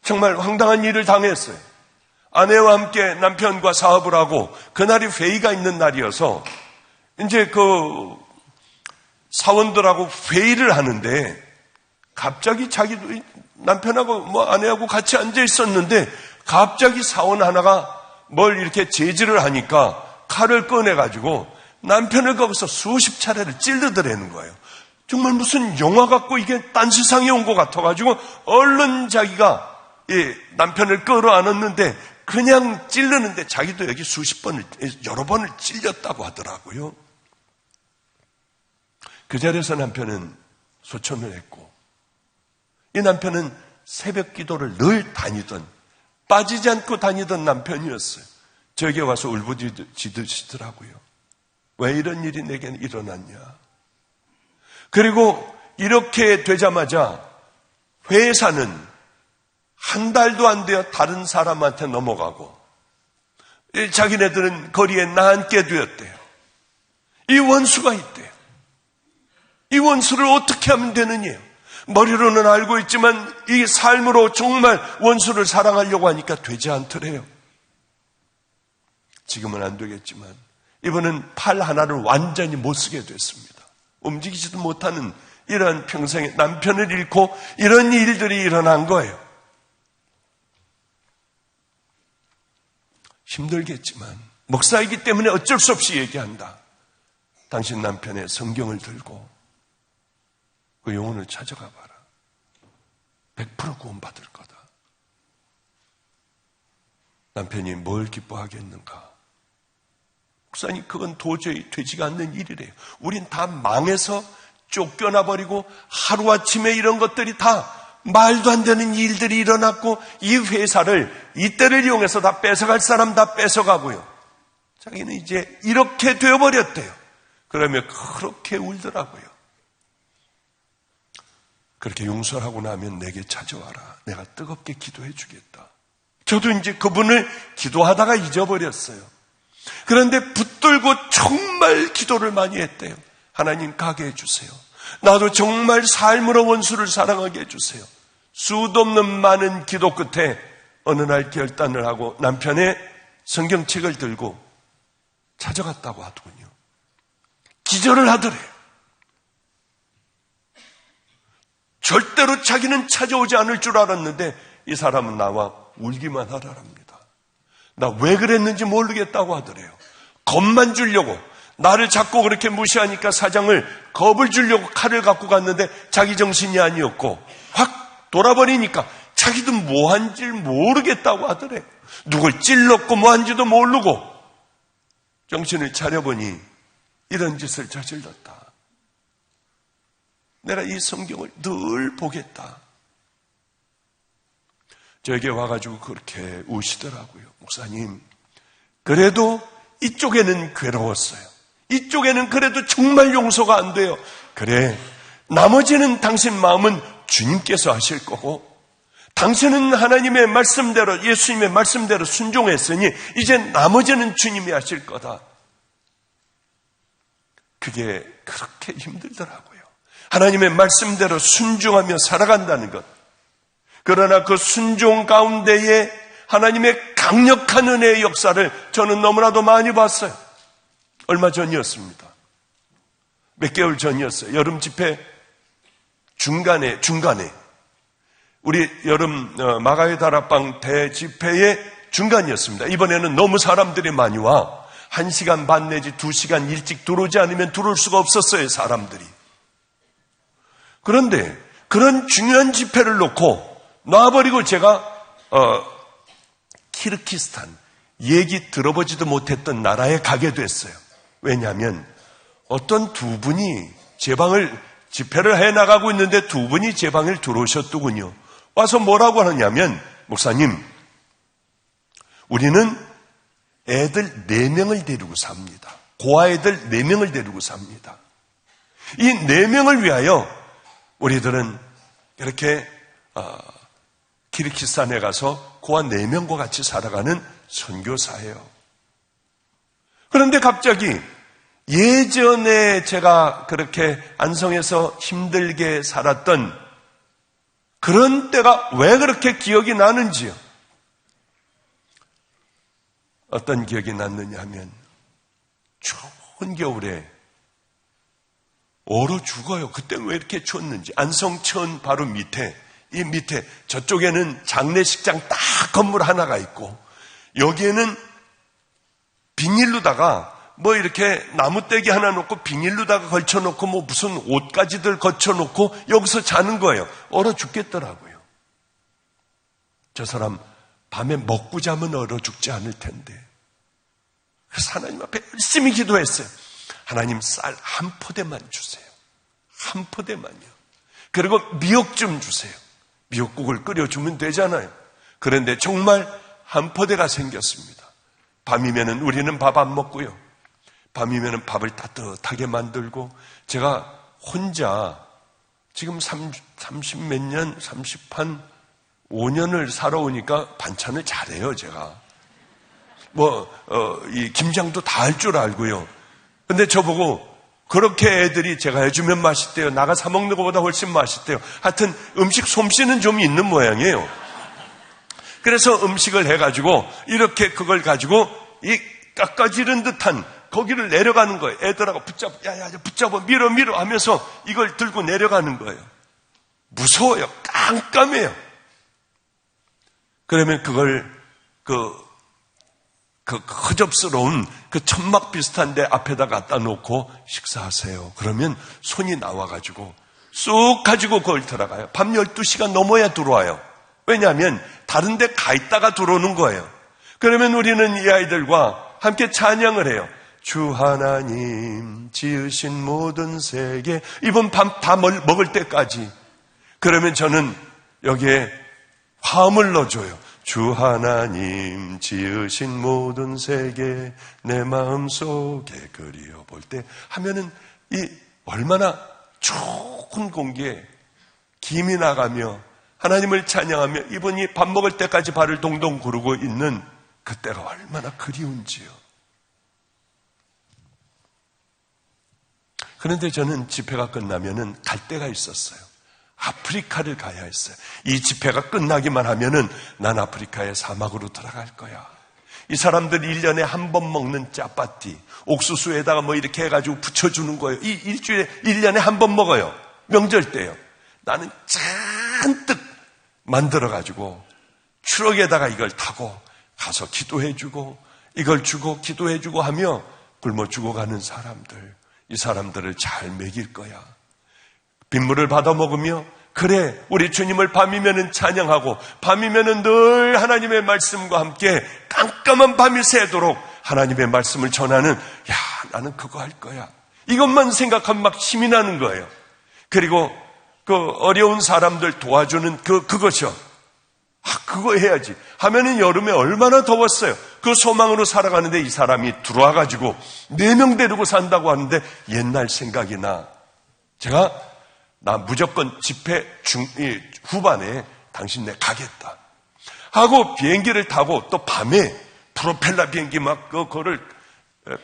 정말 황당한 일을 당했어요. 아내와 함께 남편과 사업을 하고 그날이 회의가 있는 날이어서 이제 그 사원들하고 회의를 하는데 갑자기 자기도 남편하고 아내하고 같이 앉아 있었는데 갑자기 사원 하나가 뭘 이렇게 제지를 하니까 칼을 꺼내가지고 남편을 거기서 수십 차례를 찔러대라는 거예요. 정말 무슨 영화 같고 이게 딴 세상에 온 것 같아가지고 얼른 자기가 남편을 끌어안았는데 그냥 찔르는데 자기도 여기 여러 번을 찔렸다고 하더라고요. 그 자리에서 남편은 소천을 했고, 이 남편은 새벽 기도를 늘 빠지지 않고 다니던 남편이었어요. 저에게 와서 울부짖으시더라고요. 왜 이런 일이 내게 일어났냐. 그리고 이렇게 되자마자 회사는 한 달도 안 되어 다른 사람한테 넘어가고 자기네들은 거리에 나앉게 되었대요. 이 원수가 있대요. 이 원수를 어떻게 하면 되느냐요. 머리로는 알고 있지만 이 삶으로 정말 원수를 사랑하려고 하니까 되지 않더래요. 지금은 안 되겠지만 이번은 팔 하나를 완전히 못 쓰게 됐습니다. 움직이지도 못하는 이러한 평생에 남편을 잃고 이런 일들이 일어난 거예요. 힘들겠지만 목사이기 때문에 어쩔 수 없이 얘기한다. 당신 남편의 성경을 들고 그 영혼을 찾아가 봐라. 100% 구원받을 거다. 남편이 뭘 기뻐하겠는가? 목사님, 그건 도저히 되지가 않는 일이래요. 우린 다 망해서 쫓겨나버리고 하루아침에 이런 것들이 다 말도 안 되는 일들이 일어났고 이 회사를 이때를 이용해서 다 뺏어갈 사람 다 뺏어가고요. 자기는 이제 이렇게 되어버렸대요. 그러면 그렇게 울더라고요. 그렇게 용서하고 나면 내게 찾아와라. 내가 뜨겁게 기도해 주겠다. 저도 이제 그분을 기도하다가 잊어버렸어요. 그런데 붙들고 정말 기도를 많이 했대요. 하나님 가게 해주세요. 나도 정말 삶으로 원수를 사랑하게 해주세요. 수도 없는 많은 기도 끝에 어느 날 결단을 하고 남편의 성경책을 들고 찾아갔다고 하더군요. 기절을 하더래요. 절대로 자기는 찾아오지 않을 줄 알았는데 이 사람은 나와 울기만 하라랍니다. 나 왜 그랬는지 모르겠다고 하더래요. 겁만 주려고, 나를 자꾸 그렇게 무시하니까 사장을 겁을 주려고 칼을 갖고 갔는데 자기 정신이 아니었고 확 돌아버리니까 자기도 뭐한지 모르겠다고 하더래요. 누굴 찔렀고 뭐한지도 모르고 정신을 차려보니 이런 짓을 저질렀다. 내가 이 성경을 늘 보겠다. 저에게 와가지고 그렇게 우시더라고요. 목사님, 그래도 이쪽에는 괴로웠어요. 이쪽에는 그래도 정말 용서가 안 돼요. 그래, 나머지는 당신 마음은 주님께서 하실 거고 당신은 하나님의 말씀대로, 예수님의 말씀대로 순종했으니 이제 나머지는 주님이 하실 거다. 그게 그렇게 힘들더라고요. 하나님의 말씀대로 순종하며 살아간다는 것. 그러나 그 순종 가운데에 하나님의 강력한 은혜의 역사를 저는 너무나도 많이 봤어요. 얼마 전이었습니다. 몇 개월 전이었어요. 여름 집회 중간에 우리 여름 마가의 다락방 대집회의 중간이었습니다. 이번에는 너무 사람들이 많이 와 1시간 반 내지 2시간 일찍 들어오지 않으면 들어올 수가 없었어요. 사람들이. 그런데 그런 중요한 집회를 놓고 놔버리고 제가 키르기스탄, 얘기 들어보지도 못했던 나라에 가게 됐어요. 왜냐하면 어떤 두 분이 제 방을 집회를 해나가고 있는데 두 분이 제 방을 들어오셨더군요. 와서 뭐라고 하느냐면, 목사님, 우리는 애들 4명을 데리고 삽니다. 고아애들 4명을 데리고 삽니다. 이 4명을 위하여 우리들은 이렇게 키르기스탄에 가서 고아 4명과 같이 살아가는 선교사예요. 그런데 갑자기 예전에 제가 그렇게 안성에서 힘들게 살았던 그런 때가 왜 그렇게 기억이 나는지요. 어떤 기억이 났느냐 하면 추운 겨울에 얼어 죽어요. 그때 왜 이렇게 추웠는지. 안성천 바로 밑에 이 밑에 저쪽에는 장례식장 딱 건물 하나가 있고 여기에는 비닐로다가 뭐 이렇게 나무떼기 하나 놓고 비닐로다가 걸쳐놓고 뭐 무슨 옷가지들 걸쳐놓고 여기서 자는 거예요. 얼어 죽겠더라고요. 저 사람 밤에 먹고 자면 얼어 죽지 않을 텐데. 그래서 하나님 앞에 열심히 기도했어요. 하나님 쌀 한 포대만 주세요. 한 포대만요. 그리고 미역 좀 주세요. 미역국을 끓여주면 되잖아요. 그런데 정말 한 포대가 생겼습니다. 밤이면은 우리는 밥 안 먹고요. 밤이면은 밥을 따뜻하게 만들고 제가 혼자 지금 30 몇 년, 30한 5년을 살아오니까 반찬을 잘해요, 제가. 이 김장도 다 할 줄 알고요. 근데 저보고 그렇게 애들이 제가 해주면 맛있대요. 나가 사 먹는 것보다 훨씬 맛있대요. 하여튼 음식 솜씨는 좀 있는 모양이에요. 그래서 음식을 해가지고 이렇게 그걸 가지고 이 깎아지른 듯한 거기를 내려가는 거예요. 애들하고 붙잡아 밀어 하면서 이걸 들고 내려가는 거예요. 무서워요. 깜깜해요. 그러면 그걸 그 허접스러운 그 천막 비슷한 데 앞에다 갖다 놓고 식사하세요. 그러면 손이 나와가지고 쑥 가지고 그걸 들어가요. 밤 12시가 넘어야 들어와요. 왜냐하면 다른 데 가 있다가 들어오는 거예요. 그러면 우리는 이 아이들과 함께 찬양을 해요. 주 하나님 지으신 모든 세계 이번 밤 다 먹을 때까지. 그러면 저는 여기에 화음을 넣어줘요. 주 하나님 지으신 모든 세계 내 마음속에 그리워볼 때 하면은 이 얼마나 좋은 공기에 김이 나가며 하나님을 찬양하며 이분이 밥 먹을 때까지 발을 동동 구르고 있는 그때가 얼마나 그리운지요. 그런데 저는 집회가 끝나면은 갈 데가 있었어요. 아프리카를 가야 했어요. 이 집회가 끝나기만 하면은 난 아프리카의 사막으로 들어갈 거야. 이 사람들 1년에 한 번 먹는 짜파티, 옥수수에다가 뭐 이렇게 해가지고 붙여주는 거예요. 이 일주일에 1년에 한 번 먹어요. 명절 때요. 나는 잔뜩 만들어가지고 트럭에다가 이걸 타고 가서 기도해주고 이걸 주고 기도해주고 하며 굶어 죽어가는 사람들, 이 사람들을 잘 먹일 거야. 빗물을 받아 먹으며 그래 우리 주님을 밤이면은 찬양하고 밤이면은 늘 하나님의 말씀과 함께 깜깜한 밤이 새도록 하나님의 말씀을 전하는 야 나는 그거 할 거야. 이것만 생각하면 막 힘이 나는 거예요. 그리고 그 어려운 사람들 도와주는 그것이요. 그거 해야지 하면은 여름에 얼마나 더웠어요. 그 소망으로 살아가는데 이 사람이 들어와가지고 4명 데리고 산다고 하는데 옛날 생각이 나. 제가 나 무조건 집회 후반에 당신네 가겠다 하고 비행기를 타고 또 밤에 프로펠러 비행기 막 그거를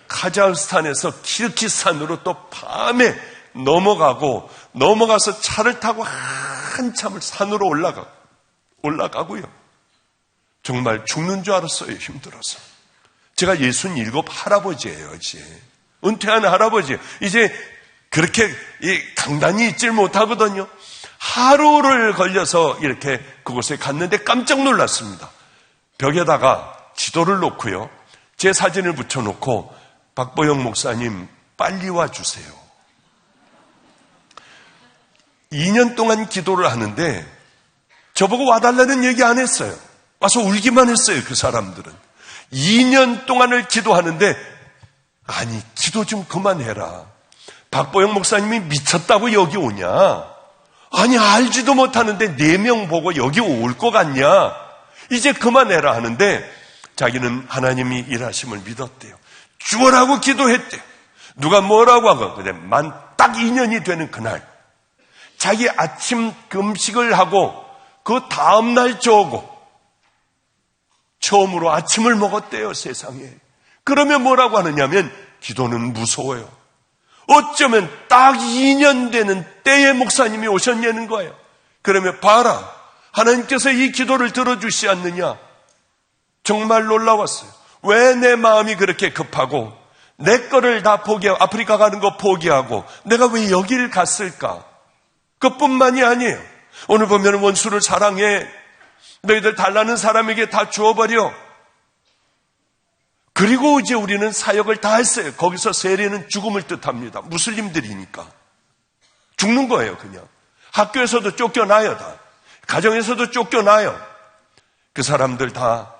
카자흐스탄에서 키르기스탄으로 또 밤에 넘어가서 차를 타고 한참을 산으로 올라가고요. 정말 죽는 줄 알았어요. 힘들어서. 제가 67 할아버지예요. 이제 은퇴한 할아버지. 이제 그렇게 강단이 있질 못하거든요. 하루를 걸려서 이렇게 그곳에 갔는데 깜짝 놀랐습니다. 벽에다가 지도를 놓고요. 제 사진을 붙여놓고 박보영 목사님 빨리 와주세요. 2년 동안 기도를 하는데 저보고 와달라는 얘기 안 했어요. 와서 울기만 했어요. 그 사람들은. 2년 동안을 기도하는데 아니 기도 좀 그만해라. 박보영 목사님이 미쳤다고 여기 오냐? 아니 알지도 못하는데 4명 보고 여기 올 것 같냐? 이제 그만해라 하는데 자기는 하나님이 일하심을 믿었대요. 죽어라고 기도했대요. 누가 뭐라고 하고 근데 만 딱 2년이 되는 그날 자기 아침 금식을 하고 그 다음날 저고 처음으로 아침을 먹었대요. 세상에. 그러면 뭐라고 하느냐면 기도는 무서워요. 어쩌면 딱 2년 되는 때에 목사님이 오셨냐는 거예요. 그러면 봐라. 하나님께서 이 기도를 들어주시지 않느냐. 정말 놀라웠어요. 왜 내 마음이 그렇게 급하고 내 거를 다 포기하고 아프리카 가는 거 포기하고 내가 왜 여기를 갔을까? 그뿐만이 아니에요. 오늘 보면 원수를 사랑해. 너희들 달라는 사람에게 다 주어버려. 그리고 이제 우리는 사역을 다 했어요. 거기서 세례는 죽음을 뜻합니다. 무슬림들이니까. 죽는 거예요, 그냥. 학교에서도 쫓겨나요, 다. 가정에서도 쫓겨나요. 그 사람들 다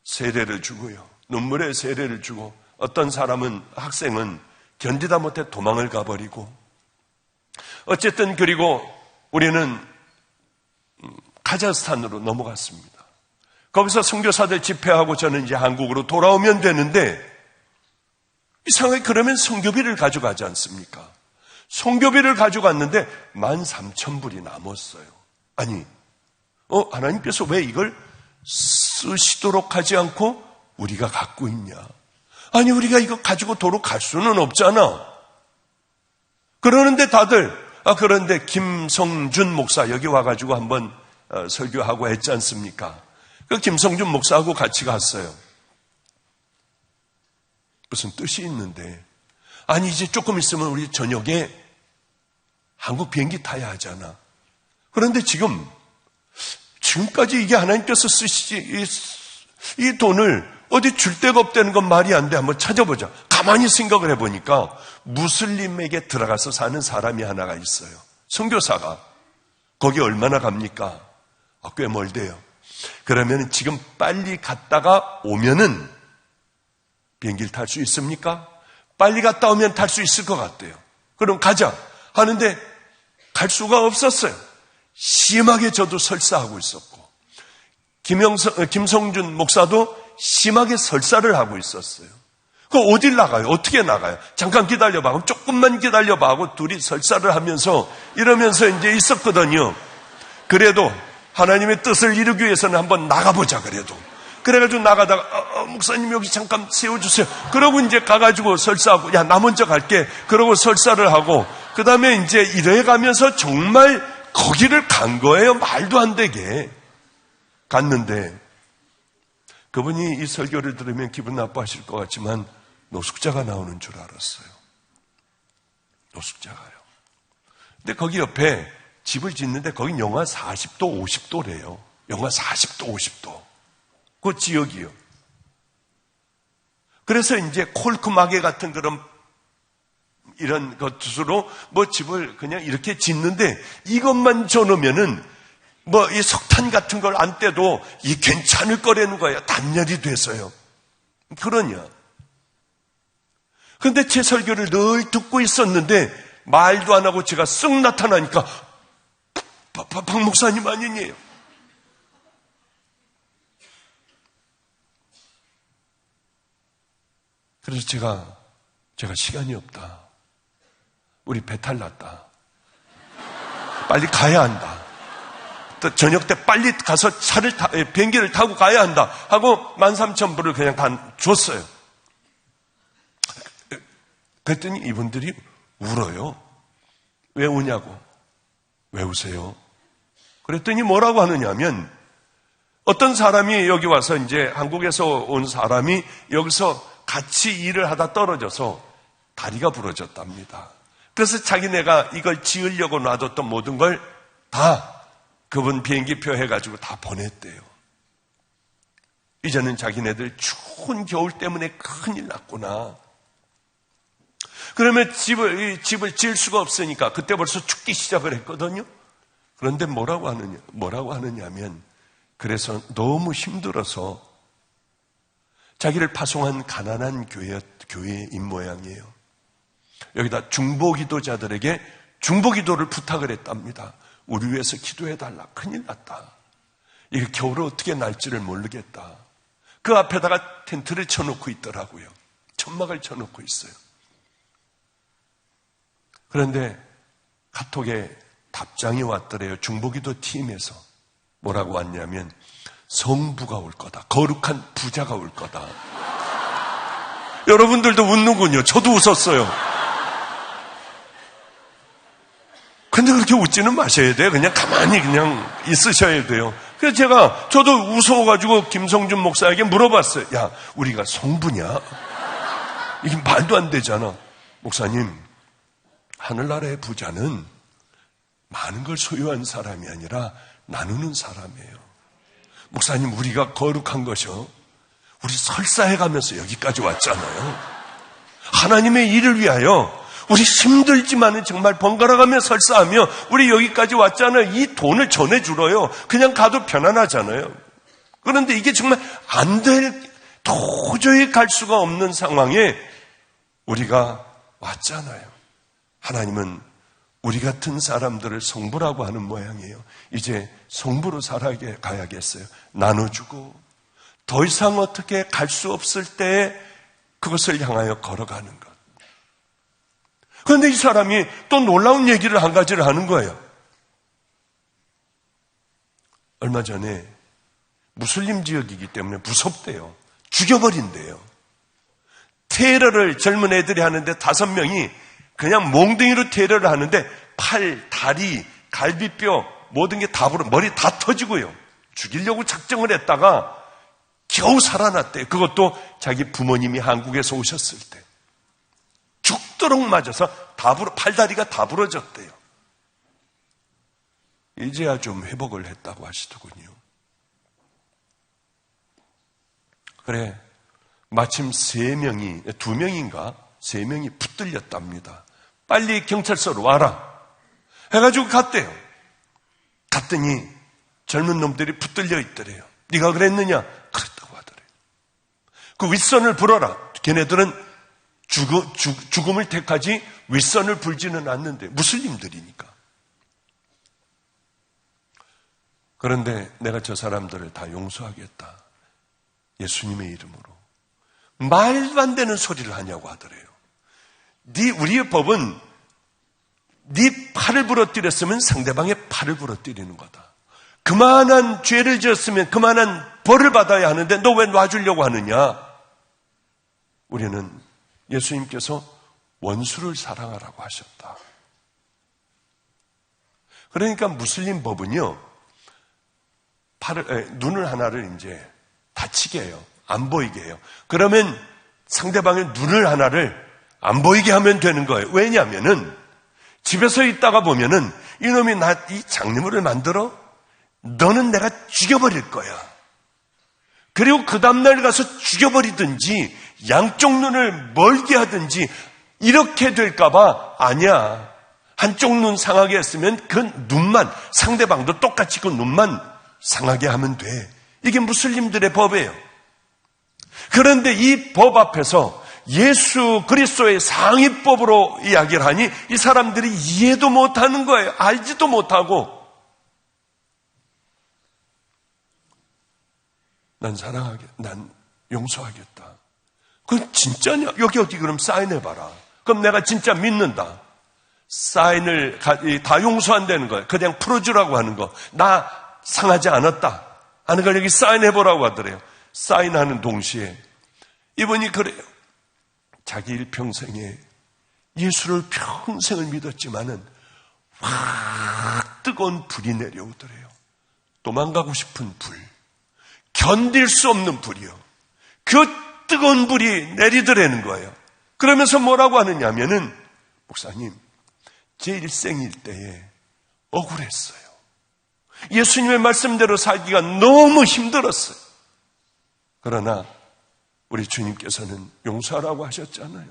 세례를 주고요. 눈물의 세례를 주고, 어떤 사람은, 학생은 견디다 못해 도망을 가버리고, 어쨌든 그리고 우리는 카자흐스탄으로 넘어갔습니다. 거기서 선교사들 집회하고 저는 이제 한국으로 돌아오면 되는데, 이상하게 그러면 선교비를 가져가지 않습니까? 선교비를 가져갔는데 13,000불이 남았어요. 아니, 하나님께서 왜 이걸 쓰시도록 하지 않고 우리가 갖고 있냐? 아니, 우리가 이거 가지고 도로 갈 수는 없잖아. 그러는데 다들, 그런데 김성준 목사 여기 와가지고 한번 설교하고 했지 않습니까? 그 김성준 목사하고 같이 갔어요. 무슨 뜻이 있는데, 아니 이제 조금 있으면 우리 저녁에 한국 비행기 타야 하잖아. 그런데 지금까지 이게 하나님께서 쓰시지 이 돈을 어디 줄 데가 없다는 건 말이 안 돼. 한번 찾아보자. 가만히 생각을 해보니까 무슬림에게 들어가서 사는 사람이 하나가 있어요. 선교사가. 거기 얼마나 갑니까? 꽤 멀대요. 그러면 지금 빨리 갔다가 오면은 비행기를 탈 수 있습니까? 빨리 갔다 오면 탈 수 있을 것 같대요. 그럼 가자 하는데 갈 수가 없었어요. 심하게 저도 설사하고 있었고, 김성준 목사도 심하게 설사를 하고 있었어요. 어딜 나가요? 어떻게 나가요? 잠깐 기다려봐. 그럼 조금만 기다려봐 하고 둘이 설사를 하면서 이러면서 이제 있었거든요. 그래도 하나님의 뜻을 이루기 위해서는 한번 나가보자 그래도. 그래가지고 나가다가 목사님 여기 잠깐 세워주세요. 그러고 이제 가가지고 설사하고, 야, 나 먼저 갈게. 그러고 설사를 하고, 그 다음에 이제 이래 가면서 정말 거기를 간 거예요. 말도 안 되게 갔는데, 그분이 이 설교를 들으면 기분 나빠하실 것 같지만 노숙자가 나오는 줄 알았어요. 노숙자가요. 근데 거기 옆에 집을 짓는데 거긴 영하 40도, 50도래요. 영하 40도, 50도. 그 지역이요. 그래서 이제 콜크마개 같은 그런 이런 것으로 집을 그냥 이렇게 짓는데, 이것만 줘놓으면은 이 석탄 같은 걸 안 떼도 이 괜찮을 거라는 거예요. 단열이 돼서요. 그러냐. 근데 제 설교를 늘 듣고 있었는데 말도 안 하고 제가 쓱 나타나니까 박 목사님 아니에요. 그래서 제가 시간이 없다. 우리 배탈 났다. 빨리 가야 한다. 또 저녁 때 빨리 가서 비행기를 타고 가야 한다 하고 13,000불을 그냥 다 줬어요. 그랬더니 이분들이 울어요. 왜 우냐고. 왜 우세요? 그랬더니 뭐라고 하느냐면, 어떤 사람이 여기 와서 이제 한국에서 온 사람이 여기서 같이 일을 하다 떨어져서 다리가 부러졌답니다. 그래서 자기네가 이걸 지으려고 놔뒀던 모든 걸 다 그분 비행기표 해가지고 다 보냈대요. 이제는 자기네들 추운 겨울 때문에 큰일 났구나. 그러면 집을 지을 수가 없으니까 그때 벌써 춥기 시작을 했거든요. 그런데 뭐라고 하느냐면, 그래서 너무 힘들어서 자기를 파송한 가난한 교회인 모양이에요. 여기다 중보기도자들에게 중보기도를 부탁을 했답니다. 우리 위해서 기도해달라. 큰일 났다. 이게 겨울에 어떻게 날지를 모르겠다. 그 앞에다가 텐트를 쳐놓고 있더라고요. 천막을 쳐놓고 있어요. 그런데 카톡에 답장이 왔더래요. 중보기도 팀에서. 뭐라고 왔냐면, 성부가 올 거다. 거룩한 부자가 올 거다. 여러분들도 웃는군요. 저도 웃었어요. 근데 그렇게 웃지는 마셔야 돼요. 그냥 가만히 그냥 있으셔야 돼요. 그래서 저도 무서워가지고 김성준 목사에게 물어봤어요. 야, 우리가 성부냐? 이게 말도 안 되잖아. 목사님, 하늘나라의 부자는 많은 걸 소유한 사람이 아니라 나누는 사람이에요. 목사님, 우리가 거룩한 것이요, 우리 설사해가면서 여기까지 왔잖아요. 하나님의 일을 위하여 우리 힘들지만은 정말 번갈아가며 설사하며 우리 여기까지 왔잖아요. 이 돈을 전해주러요. 그냥 가도 편안하잖아요. 그런데 이게 정말 안 될, 도저히 갈 수가 없는 상황에 우리가 왔잖아요. 하나님은 우리 같은 사람들을 성부라고 하는 모양이에요. 이제 성부로 살아가야겠어요. 나눠주고 더 이상 어떻게 갈 수 없을 때 그것을 향하여 걸어가는 것. 그런데 이 사람이 또 놀라운 얘기를 한 가지를 하는 거예요. 얼마 전에 무슬림 지역이기 때문에 무섭대요. 죽여버린대요. 테러를 젊은 애들이 하는데 5명이 그냥 몽둥이로 테러를 하는데 팔, 다리, 갈비뼈 모든 게 다 머리 다 터지고요. 죽이려고 작정을 했다가 겨우 살아났대요. 그것도 자기 부모님이 한국에서 오셨을 때. 죽도록 맞아서 팔다리가 다 부러졌대요. 이제야 좀 회복을 했다고 하시더군요. 그래, 마침 2명인가 3명이 붙들렸답니다. 빨리 경찰서로 와라 해가지고 갔대요. 갔더니 젊은 놈들이 붙들려 있더래요. 네가 그랬느냐? 그랬다고 하더래요. 그 윗선을 불어라. 걔네들은 죽음을 택하지 윗선을 불지는 않는데, 무슬림들이니까. 그런데 내가 저 사람들을 다 용서하겠다. 예수님의 이름으로. 말도 안 되는 소리를 하냐고 하더래요. 우리의 법은 네 팔을 부러뜨렸으면 상대방의 팔을 부러뜨리는 거다. 그만한 죄를 지었으면 그만한 벌을 받아야 하는데 너 왜 놔주려고 하느냐? 우리는 예수님께서 원수를 사랑하라고 하셨다. 그러니까 무슬림 법은요, 눈을 하나를 이제 다치게 해요. 안 보이게 해요. 그러면 상대방의 눈을 하나를 안 보이게 하면 되는 거예요. 왜냐하면은 집에서 있다가 보면은 이놈이 이 장르물을 만들어? 너는 내가 죽여버릴 거야. 그리고 그 다음날 가서 죽여버리든지 양쪽 눈을 멀게 하든지 이렇게 될까봐 아니야. 한쪽 눈 상하게 했으면 그 눈만, 상대방도 똑같이 그 눈만 상하게 하면 돼. 이게 무슬림들의 법이에요. 그런데 이 법 앞에서 예수 그리스도의 상위법으로 이야기를 하니 이 사람들이 이해도 못하는 거예요. 알지도 못하고. 난 용서하겠다. 그건 진짜냐? 여기 어디 그럼 사인해봐라. 그럼 내가 진짜 믿는다. 사인을 다 용서한다는 거예요. 그냥 풀어주라고 하는 거. 나 상하지 않았다 하는 걸 여기 사인해보라고 하더래요. 사인하는 동시에 이분이 그래요. 자기 일평생에 예수를 평생을 믿었지만은 확 뜨거운 불이 내려오더래요. 도망가고 싶은 불, 견딜 수 없는 불이요. 그 뜨거운 불이 내리더라는 거예요. 그러면서 뭐라고 하느냐면은, 목사님, 제 일생일 때에 억울했어요. 예수님의 말씀대로 살기가 너무 힘들었어요. 그러나 우리 주님께서는 용서하라고 하셨잖아요.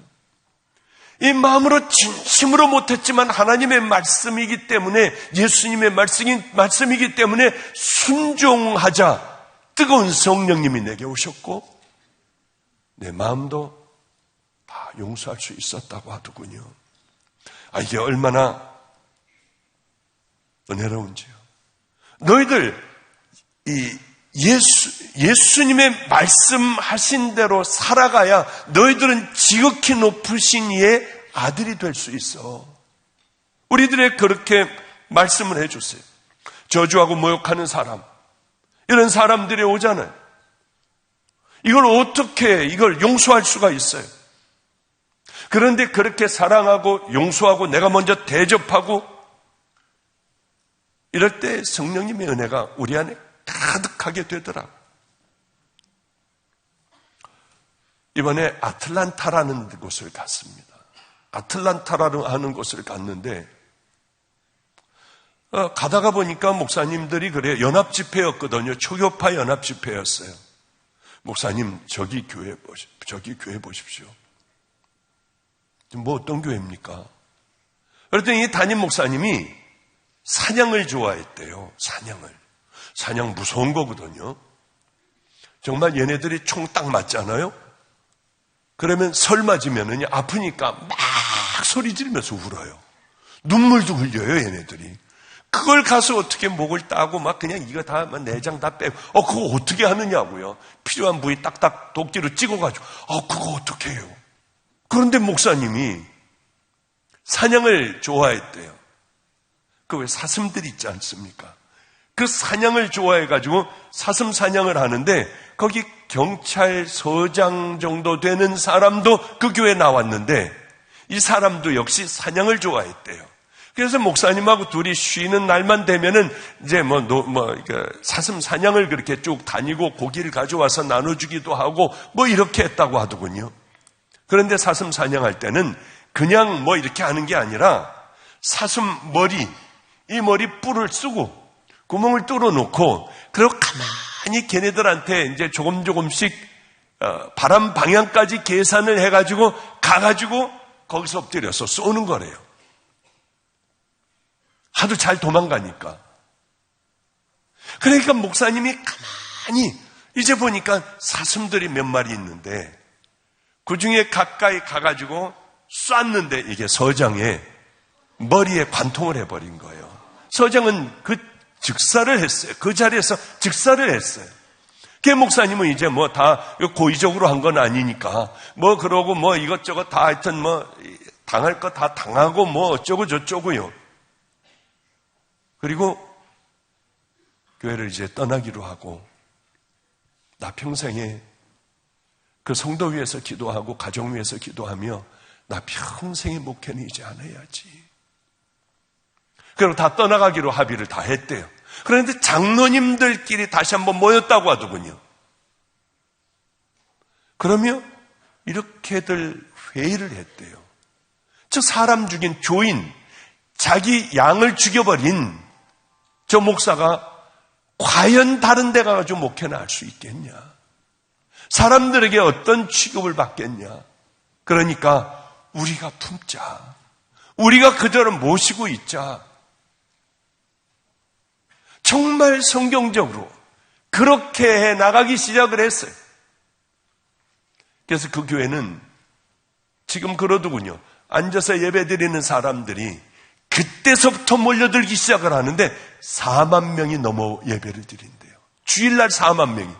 이 마음으로 진심으로 못했지만 하나님의 말씀이기 때문에, 예수님의 말씀이기 때문에 순종하자. 뜨거운 성령님이 내게 오셨고 내 마음도 다 용서할 수 있었다고 하더군요. 이게 얼마나 은혜로운지요. 너희들 예수님의 말씀하신 대로 살아가야 너희들은 지극히 높으신 이의 아들이 될 수 있어. 우리들의 그렇게 말씀을 해주세요. 저주하고 모욕하는 사람, 이런 사람들이 오잖아요. 이걸 용서할 수가 있어요. 그런데 그렇게 사랑하고 용서하고 내가 먼저 대접하고 이럴 때 성령님의 은혜가 우리 안에 가득하게 되더라. 이번에 아틀란타라는 곳을 갔습니다. 아틀란타라는 곳을 갔는데 가다가 보니까 목사님들이 그래요. 연합집회였거든요. 초교파 연합집회였어요. 목사님, 저기 교회 보십시오. 뭐 어떤 교회입니까? 그랬더니 담임 목사님이 사냥을 좋아했대요. 사냥 무서운 거거든요. 정말 얘네들이 총 딱 맞잖아요. 그러면 설 맞으면은 아프니까 막 소리 지르면서 울어요. 눈물도 흘려요, 얘네들이. 그걸 가서 어떻게 목을 따고 막 그냥 이거 다 내장 다 빼고 그거 어떻게 하느냐고요. 필요한 부위 딱딱 도끼로 찍어가지고 그거 어떻게 해요. 그런데 목사님이 사냥을 좋아했대요. 그 왜 사슴들이 있지 않습니까? 그 사냥을 좋아해가지고 사슴 사냥을 하는데 거기 경찰서장 정도 되는 사람도 그 교회에 나왔는데 이 사람도 역시 사냥을 좋아했대요. 그래서 목사님하고 둘이 쉬는 날만 되면은 이제 사슴 사냥을 그렇게 쭉 다니고 고기를 가져와서 나눠주기도 하고 이렇게 했다고 하더군요. 그런데 사슴 사냥할 때는 그냥 이렇게 하는 게 아니라 사슴 이 머리 뿔을 쓰고 구멍을 뚫어 놓고 그리고 가만히 걔네들한테 이제 조금씩 바람 방향까지 계산을 해가지고 가가지고 거기서 엎드려서 쏘는 거래요. 하도 잘 도망가니까. 그러니까 목사님이 가만히 이제 보니까 사슴들이 몇 마리 있는데 그 중에 가까이 가가지고 쐈는데 이게 서장의 머리에 관통을 해버린 거예요. 서장은 그 즉사를 했어요. 그 자리에서 즉사를 했어요. 그 목사님은 이제 다 고의적으로 한 건 아니니까 그러고 이것저것 다 하여튼 당할 거 다 당하고 어쩌고 저쩌고요. 그리고 교회를 이제 떠나기로 하고 나 평생에 그 성도 위해서 기도하고 가정 위해서 기도하며 나 평생의 목회는 이제 안 해야지. 그리고 다 떠나가기로 합의를 다 했대요. 그런데 장로님들끼리 다시 한번 모였다고 하더군요. 그러면 이렇게들 회의를 했대요. 저 사람 죽인 조인, 자기 양을 죽여버린 저 목사가 과연 다른 데 가가지고 목회나 할 수 있겠냐? 사람들에게 어떤 취급을 받겠냐? 그러니까 우리가 품자. 우리가 그들을 모시고 있자. 정말 성경적으로 그렇게 해 나가기 시작을 했어요. 그래서 그 교회는 지금 그러더군요. 앉아서 예배드리는 사람들이 그때서부터 몰려들기 시작을 하는데 4만 명이 넘어 예배를 드린대요. 주일날 4만 명이.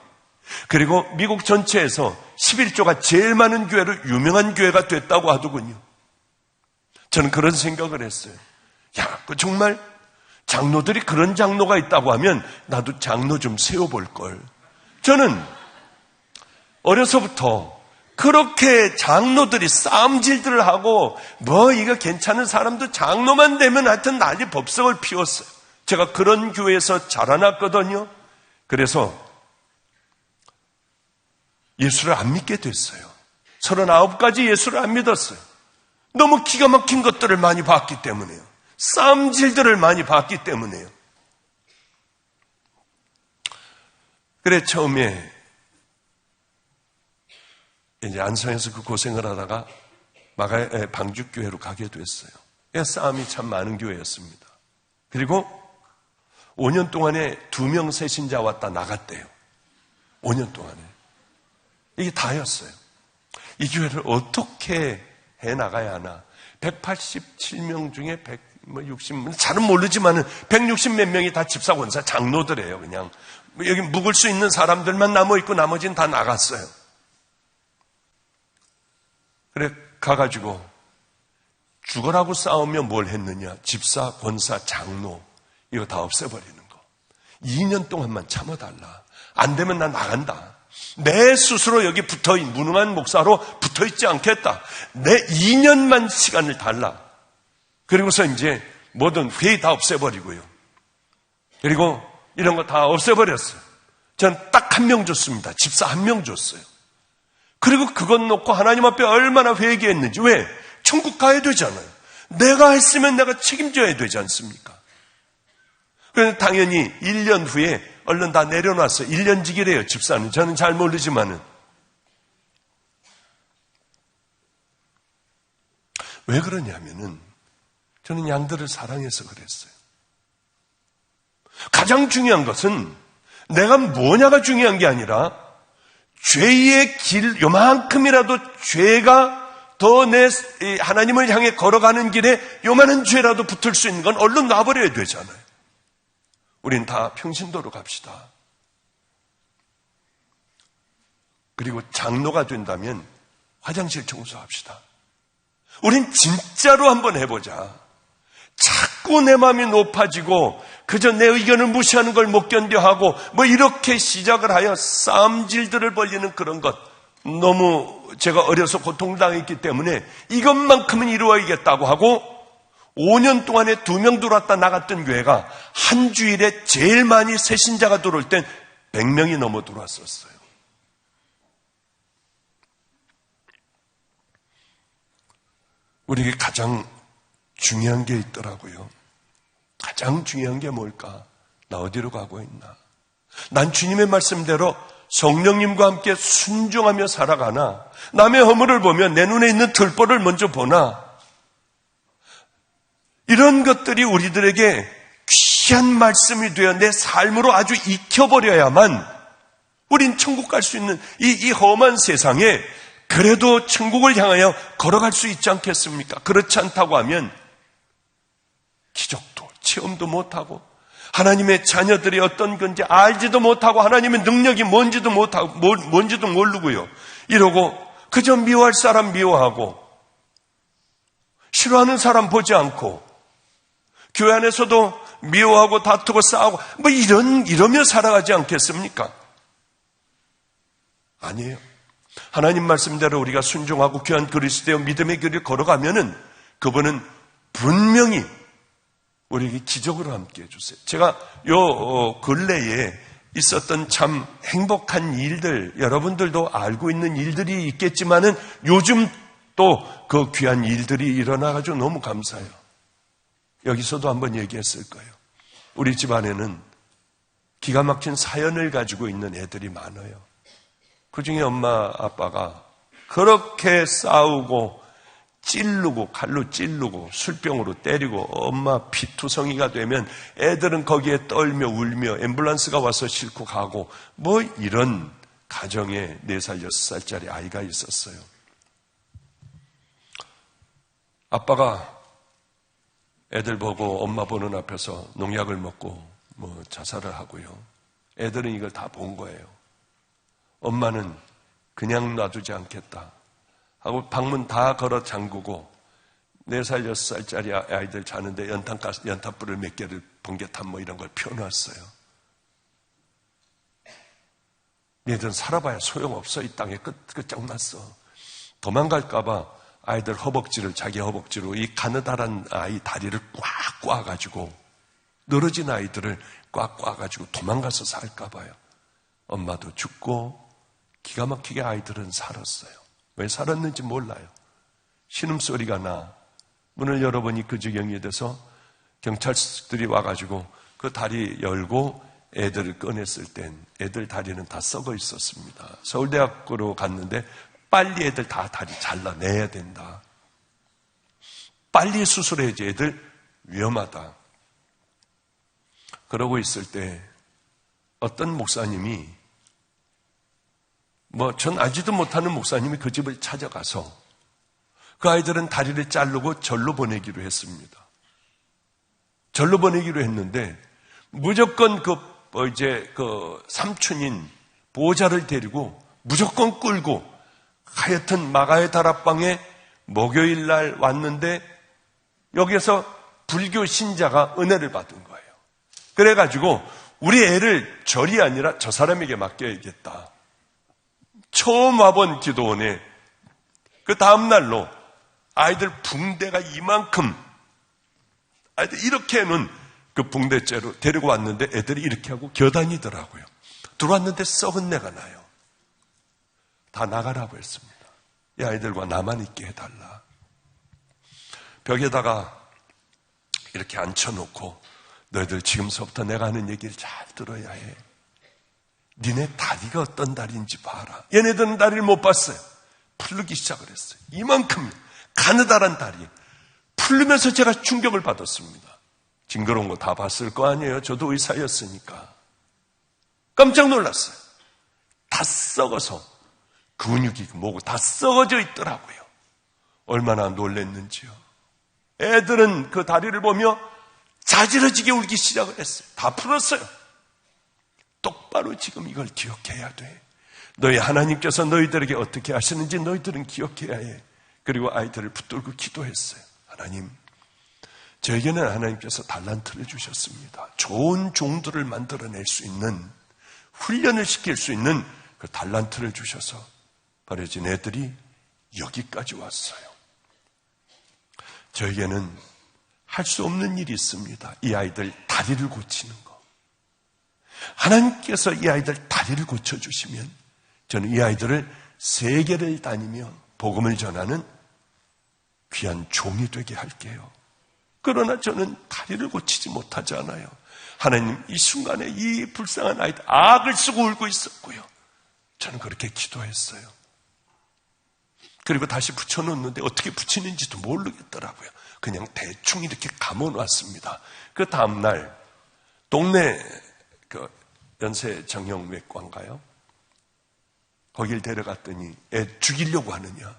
그리고 미국 전체에서 11조가 제일 많은 교회로 유명한 교회가 됐다고 하더군요. 저는 그런 생각을 했어요. 정말 장로들이 그런 장로가 있다고 하면 나도 장로 좀 세워볼 걸. 저는 어려서부터 그렇게 장로들이 싸움질들을 하고 이거 괜찮은 사람도 장로만 되면 하여튼 난리 법석을 피웠어요. 제가 그런 교회에서 자라났거든요. 그래서 예수를 안 믿게 됐어요. 39가지 예수를 안 믿었어요. 너무 기가 막힌 것들을 많이 봤기 때문에요. 싸움질들을 많이 봤기 때문에요. 그래 처음에 이제 안성에서 그 고생을 하다가 방주교회로 가게 됐어요. 싸움이 참 많은 교회였습니다. 그리고 5년 동안에 2명 새신자 왔다 나갔대요. 5년 동안에. 이게 다였어요. 이 교회를 어떻게 해나가야 하나. 187명 중에 160, 잘은 모르지만은 160 몇 명이 다 집사 권사 장로들이에요. 그냥 여기 묵을 수 있는 사람들만 남아있고 나머지는 다 나갔어요. 그래 가가지고 죽으라고 싸우면 뭘 했느냐. 집사, 권사, 장로 이거 다 없애버리는 거. 2년 동안만 참아달라. 안 되면 나 나간다. 내 스스로 여기 무능한 목사로 붙어있지 않겠다. 내 2년만 시간을 달라. 그리고서 이제 모든 회의 다 없애버리고요. 그리고 이런 거 다 없애버렸어요. 전 딱 1명 줬습니다. 집사 1명 줬어요. 그리고 그것 놓고 하나님 앞에 얼마나 회개했는지. 왜? 천국 가야 되잖아요. 내가 했으면 내가 책임져야 되지 않습니까? 그래서 당연히 1년 후에 얼른 다 내려놨어. 1년직이래요, 집사는. 저는 잘 모르지만은. 왜 그러냐면은 저는 양들을 사랑해서 그랬어요. 가장 중요한 것은 내가 뭐냐가 중요한 게 아니라 죄의 길, 요만큼이라도 죄가 더 내 하나님을 향해 걸어가는 길에 요만한 죄라도 붙을 수 있는 건 얼른 놔버려야 되잖아요. 우린 다 평신도로 갑시다. 그리고 장로가 된다면 화장실 청소합시다. 우린 진짜로 한번 해보자. 자꾸 내 마음이 높아지고 그저 내 의견을 무시하는 걸 못 견뎌하고 뭐 이렇게 시작을 하여 싸움질들을 벌이는 그런 것, 너무 제가 어려서 고통당했기 때문에 이것만큼은 이루어야겠다고 하고 5년 동안에 2명 들어왔다 나갔던 교회가 한 주일에 제일 많이 새 신자가 들어올 땐 100명이 넘어 들어왔었어요. 우리에게 가장 중요한 게 있더라고요. 가장 중요한 게 뭘까? 나 어디로 가고 있나? 난 주님의 말씀대로 성령님과 함께 순종하며 살아가나? 남의 허물을 보면 내 눈에 있는 들보를 먼저 보나? 이런 것들이 우리들에게 귀한 말씀이 되어 내 삶으로 아주 익혀버려야만 우린 천국 갈 수 있는 이 험한 세상에 그래도 천국을 향하여 걸어갈 수 있지 않겠습니까? 그렇지 않다고 하면 기적도 체험도 못하고 하나님의 자녀들이 어떤 건지 알지도 못하고 하나님의 능력이 뭔지도 못하고 뭔지도 모르고요. 이러고 그저 미워할 사람 미워하고 싫어하는 사람 보지 않고 교회 안에서도 미워하고 다투고 싸우고 뭐 이러며 살아가지 않겠습니까? 아니에요. 하나님 말씀대로 우리가 순종하고 귀한 그리스도의 믿음의 길을 걸어가면은 그분은 분명히 우리에게 기적으로 함께 해주세요. 제가 근래에 있었던 참 행복한 일들, 여러분들도 알고 있는 일들이 있겠지만은 요즘 또 그 귀한 일들이 일어나가지고 너무 감사해요. 여기서도 한번 얘기했을 거예요. 우리 집안에는 기가 막힌 사연을 가지고 있는 애들이 많아요. 그 중에 엄마, 아빠가 그렇게 싸우고 찌르고 칼로 찌르고 술병으로 때리고 엄마 피투성이가 되면 애들은 거기에 떨며 울며 앰뷸런스가 와서 싣고 가고 뭐 이런 가정에 4살, 6살짜리 아이가 있었어요. 아빠가 애들 보고 엄마 보는 앞에서 농약을 먹고 뭐 자살을 하고요. 애들은 이걸 다 본 거예요. 엄마는 그냥 놔두지 않겠다 하고 방문 다 걸어 잠그고 4살, 6살짜리 아이들 자는데 연탄불을 몇 개를 번개탄 뭐 이런 걸 펴놨어요. 얘들은 살아봐야 소용없어. 이 땅에 끝장났어. 도망갈까봐 아이들 허벅지를 자기 허벅지로 이 가느다란 아이 다리를 꽉 꽈가지고 늘어진 아이들을 꽉 꽈가지고 도망가서 살까봐요. 엄마도 죽고 기가 막히게 아이들은 살았어요. 왜 살았는지 몰라요. 신음소리가 나 문을 열어보니 그 지경이 돼서 경찰들이 와가지고 그 다리 열고 애들을 꺼냈을 땐 애들 다리는 다 썩어 있었습니다. 서울대학교로 갔는데 빨리 애들 다 다리 잘라내야 된다. 빨리 수술해야지 애들 위험하다. 그러고 있을 때 어떤 목사님이 전 알지도 못하는 목사님이 그 집을 찾아가서 그 아이들은 다리를 자르고 절로 보내기로 했습니다. 절로 보내기로 했는데 무조건 그 삼촌인 보호자를 데리고 무조건 끌고 하여튼 마가의 다락방에 목요일 날 왔는데 여기서 불교 신자가 은혜를 받은 거예요. 그래가지고 우리 애를 절이 아니라 저 사람에게 맡겨야겠다. 처음 와본 기도원에 그 다음날로 아이들 붕대가 이만큼 아이들 이렇게 해놓은 그 붕대째로 데리고 왔는데 애들이 이렇게 하고 겨다니더라고요. 들어왔는데 썩은 내가 나요. 다 나가라고 했습니다. 이 아이들과 나만 있게 해달라. 벽에다가 이렇게 앉혀놓고 너희들 지금서부터 내가 하는 얘기를 잘 들어야 해. 니네 다리가 어떤 다리인지 봐라. 얘네들은 다리를 못 봤어요. 풀르기 시작을 했어요. 이만큼 가느다란 다리. 풀르면서 제가 충격을 받았습니다. 징그러운 거 다 봤을 거 아니에요. 저도 의사였으니까. 깜짝 놀랐어요. 다 썩어서 근육이 뭐고 다 썩어져 있더라고요. 얼마나 놀랬는지요. 애들은 그 다리를 보며 자지러지게 울기 시작을 했어요. 다 풀었어요. 똑바로 지금 이걸 기억해야 돼. 너희 하나님께서 너희들에게 어떻게 하시는지 너희들은 기억해야 해. 그리고 아이들을 붙들고 기도했어요. 하나님, 저에게는 하나님께서 달란트를 주셨습니다. 좋은 종들을 만들어낼 수 있는, 훈련을 시킬 수 있는 그 달란트를 주셔서 버려진 애들이 여기까지 왔어요. 저에게는 할 수 없는 일이 있습니다. 이 아이들 다리를 고치는 거. 하나님께서 이 아이들 다리를 고쳐주시면 저는 이 아이들을 세계를 다니며 복음을 전하는 귀한 종이 되게 할게요. 그러나 저는 다리를 고치지 못하잖아요. 하나님, 이 순간에 이 불쌍한 아이들 악을 쓰고 울고 있었고요. 저는 그렇게 기도했어요. 그리고 다시 붙여놓는데 어떻게 붙이는지도 모르겠더라고요. 그냥 대충 이렇게 감아놨습니다. 그 다음날 동네 그 연세 정형외과인가요? 거길 데려갔더니 애 죽이려고 하느냐.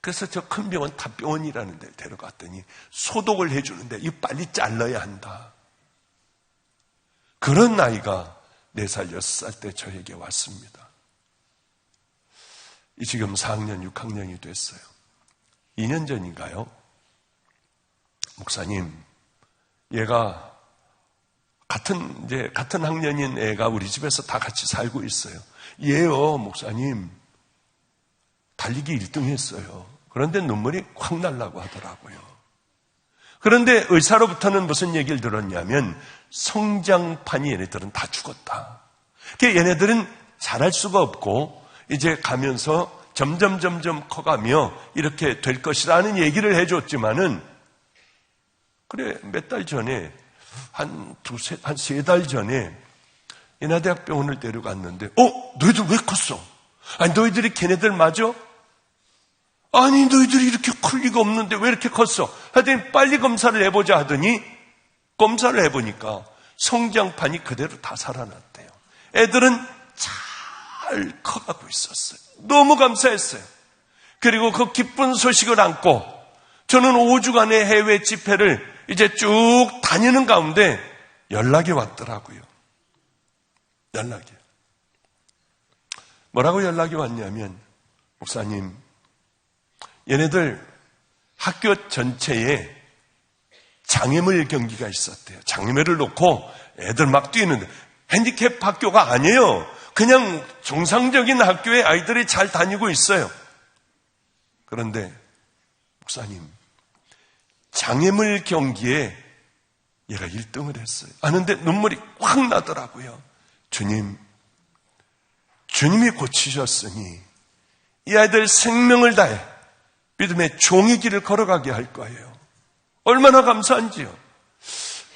그래서 저 큰 병원 탑병원이라는 데 데려갔더니 소독을 해주는데 이거 빨리 잘라야 한다. 그런 나이가 4살, 6살 때 저에게 왔습니다. 지금 4학년, 6학년이 됐어요. 2년 전인가요? 목사님, 얘가 같은 학년인 애가 우리 집에서 다 같이 살고 있어요. 얘요, 목사님, 달리기 1등 했어요. 그런데 눈물이 확 날라고 하더라고요. 그런데 의사로부터는 무슨 얘기를 들었냐면 성장판이 얘네들은 다 죽었다. 얘네들은 잘할 수가 없고 이제 가면서 점점 커가며 이렇게 될 것이라는 얘기를 해줬지만은 그래, 몇 달 전에 한 3달 전에 인하대학병원을 데려갔는데 너희들 왜 컸어? 아니 너희들이 걔네들 맞아? 아니 너희들이 이렇게 클 리가 없는데 왜 이렇게 컸어? 하더니 빨리 검사를 해보자 하더니 검사를 해보니까 성장판이 그대로 다 살아났대요. 애들은 잘 커가고 있었어요. 너무 감사했어요. 그리고 그 기쁜 소식을 안고 저는 5주간의 해외 집회를 이제 쭉 다니는 가운데 연락이 왔더라고요. 연락이. 뭐라고 연락이 왔냐면 목사님, 얘네들 학교 전체에 장애물 경기가 있었대요. 장애물을 놓고 애들 막 뛰는데 핸디캡 학교가 아니에요. 그냥 정상적인 학교에 아이들이 잘 다니고 있어요. 그런데 목사님, 장애물 경기에 얘가 1등을 했어요. 하는데 눈물이 확 나더라고요. 주님이 고치셨으니 이 아이들 생명을 다해 믿음의 종의 길을 걸어가게 할 거예요. 얼마나 감사한지요.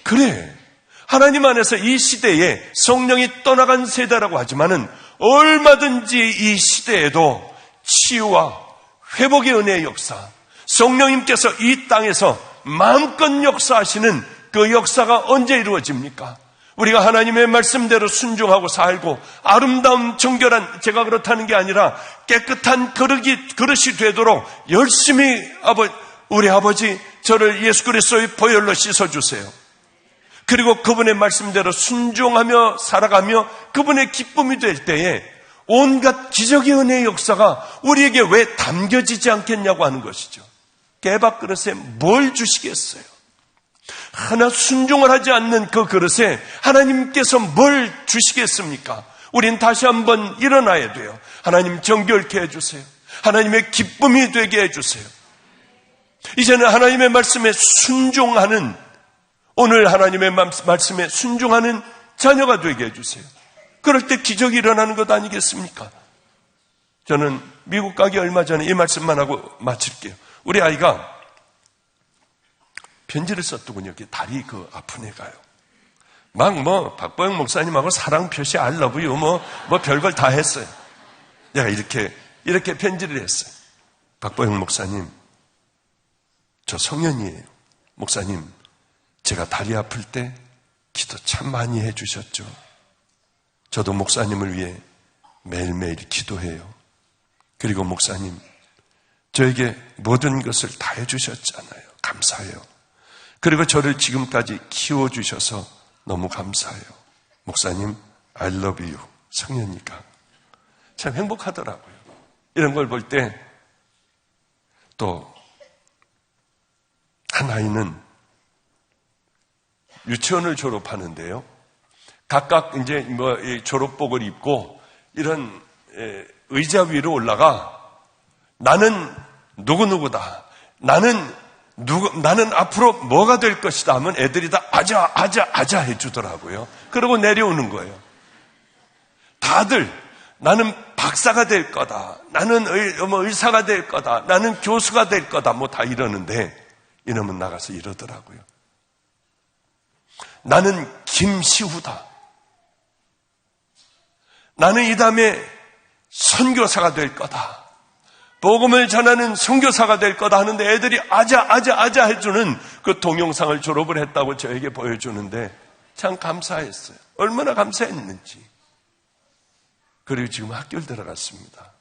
그래, 하나님 안에서 이 시대에 성령이 떠나간 세대라고 하지만은 얼마든지 이 시대에도 치유와 회복의 은혜의 역사, 성령님께서 이 땅에서 마음껏 역사하시는 그 역사가 언제 이루어집니까? 우리가 하나님의 말씀대로 순종하고 살고 아름다운 정결한, 제가 그렇다는 게 아니라 깨끗한 그릇이 되도록 열심히 우리 아버지 저를 예수 그리스도의 보혈로 씻어주세요. 그리고 그분의 말씀대로 순종하며 살아가며 그분의 기쁨이 될 때에 온갖 기적의 은혜의 역사가 우리에게 왜 담겨지지 않겠냐고 하는 것이죠. 깨박 그릇에 뭘 주시겠어요? 하나 순종을 하지 않는 그 그릇에 하나님께서 뭘 주시겠습니까? 우린 다시 한번 일어나야 돼요. 하나님 정결케 해주세요. 하나님의 기쁨이 되게 해주세요. 이제는 하나님의 말씀에 순종하는, 오늘 하나님의 말씀에 순종하는 자녀가 되게 해주세요. 그럴 때 기적이 일어나는 것 아니겠습니까? 저는 미국 가기 얼마 전에 이 말씀만 하고 마칠게요. 우리 아이가 편지를 썼더군요. 다리 아픈 애가요. 박보영 목사님하고 사랑 표시 I love you 뭐 별걸 다 했어요. 내가 이렇게 편지를 했어요. 박보영 목사님, 저 성현이에요. 목사님, 제가 다리 아플 때 기도 참 많이 해주셨죠. 저도 목사님을 위해 매일매일 기도해요. 그리고 목사님, 저에게 모든 것을 다 해주셨잖아요. 감사해요. 그리고 저를 지금까지 키워주셔서 너무 감사해요. 목사님, I love you. 성현이가 참 행복하더라고요. 이런 걸 볼 때 또 한 아이는 유치원을 졸업하는데요. 각각 이제 졸업복을 입고 이런 의자 위로 올라가 나는 누구누구다. 나는 앞으로 뭐가 될 것이다 하면 애들이 다 아자 해주더라고요. 그러고 내려오는 거예요. 다들 나는 박사가 될 거다. 나는 의사가 될 거다. 나는 교수가 될 거다. 다 이러는데 이놈은 나가서 이러더라고요. 나는 김시후다. 나는 이 다음에 선교사가 될 거다. 복음을 전하는 선교사가 될 거다 하는데 애들이 아자 해주는 그 동영상을 졸업을 했다고 저에게 보여주는데 참 감사했어요. 얼마나 감사했는지. 그리고 지금 학교를 들어갔습니다.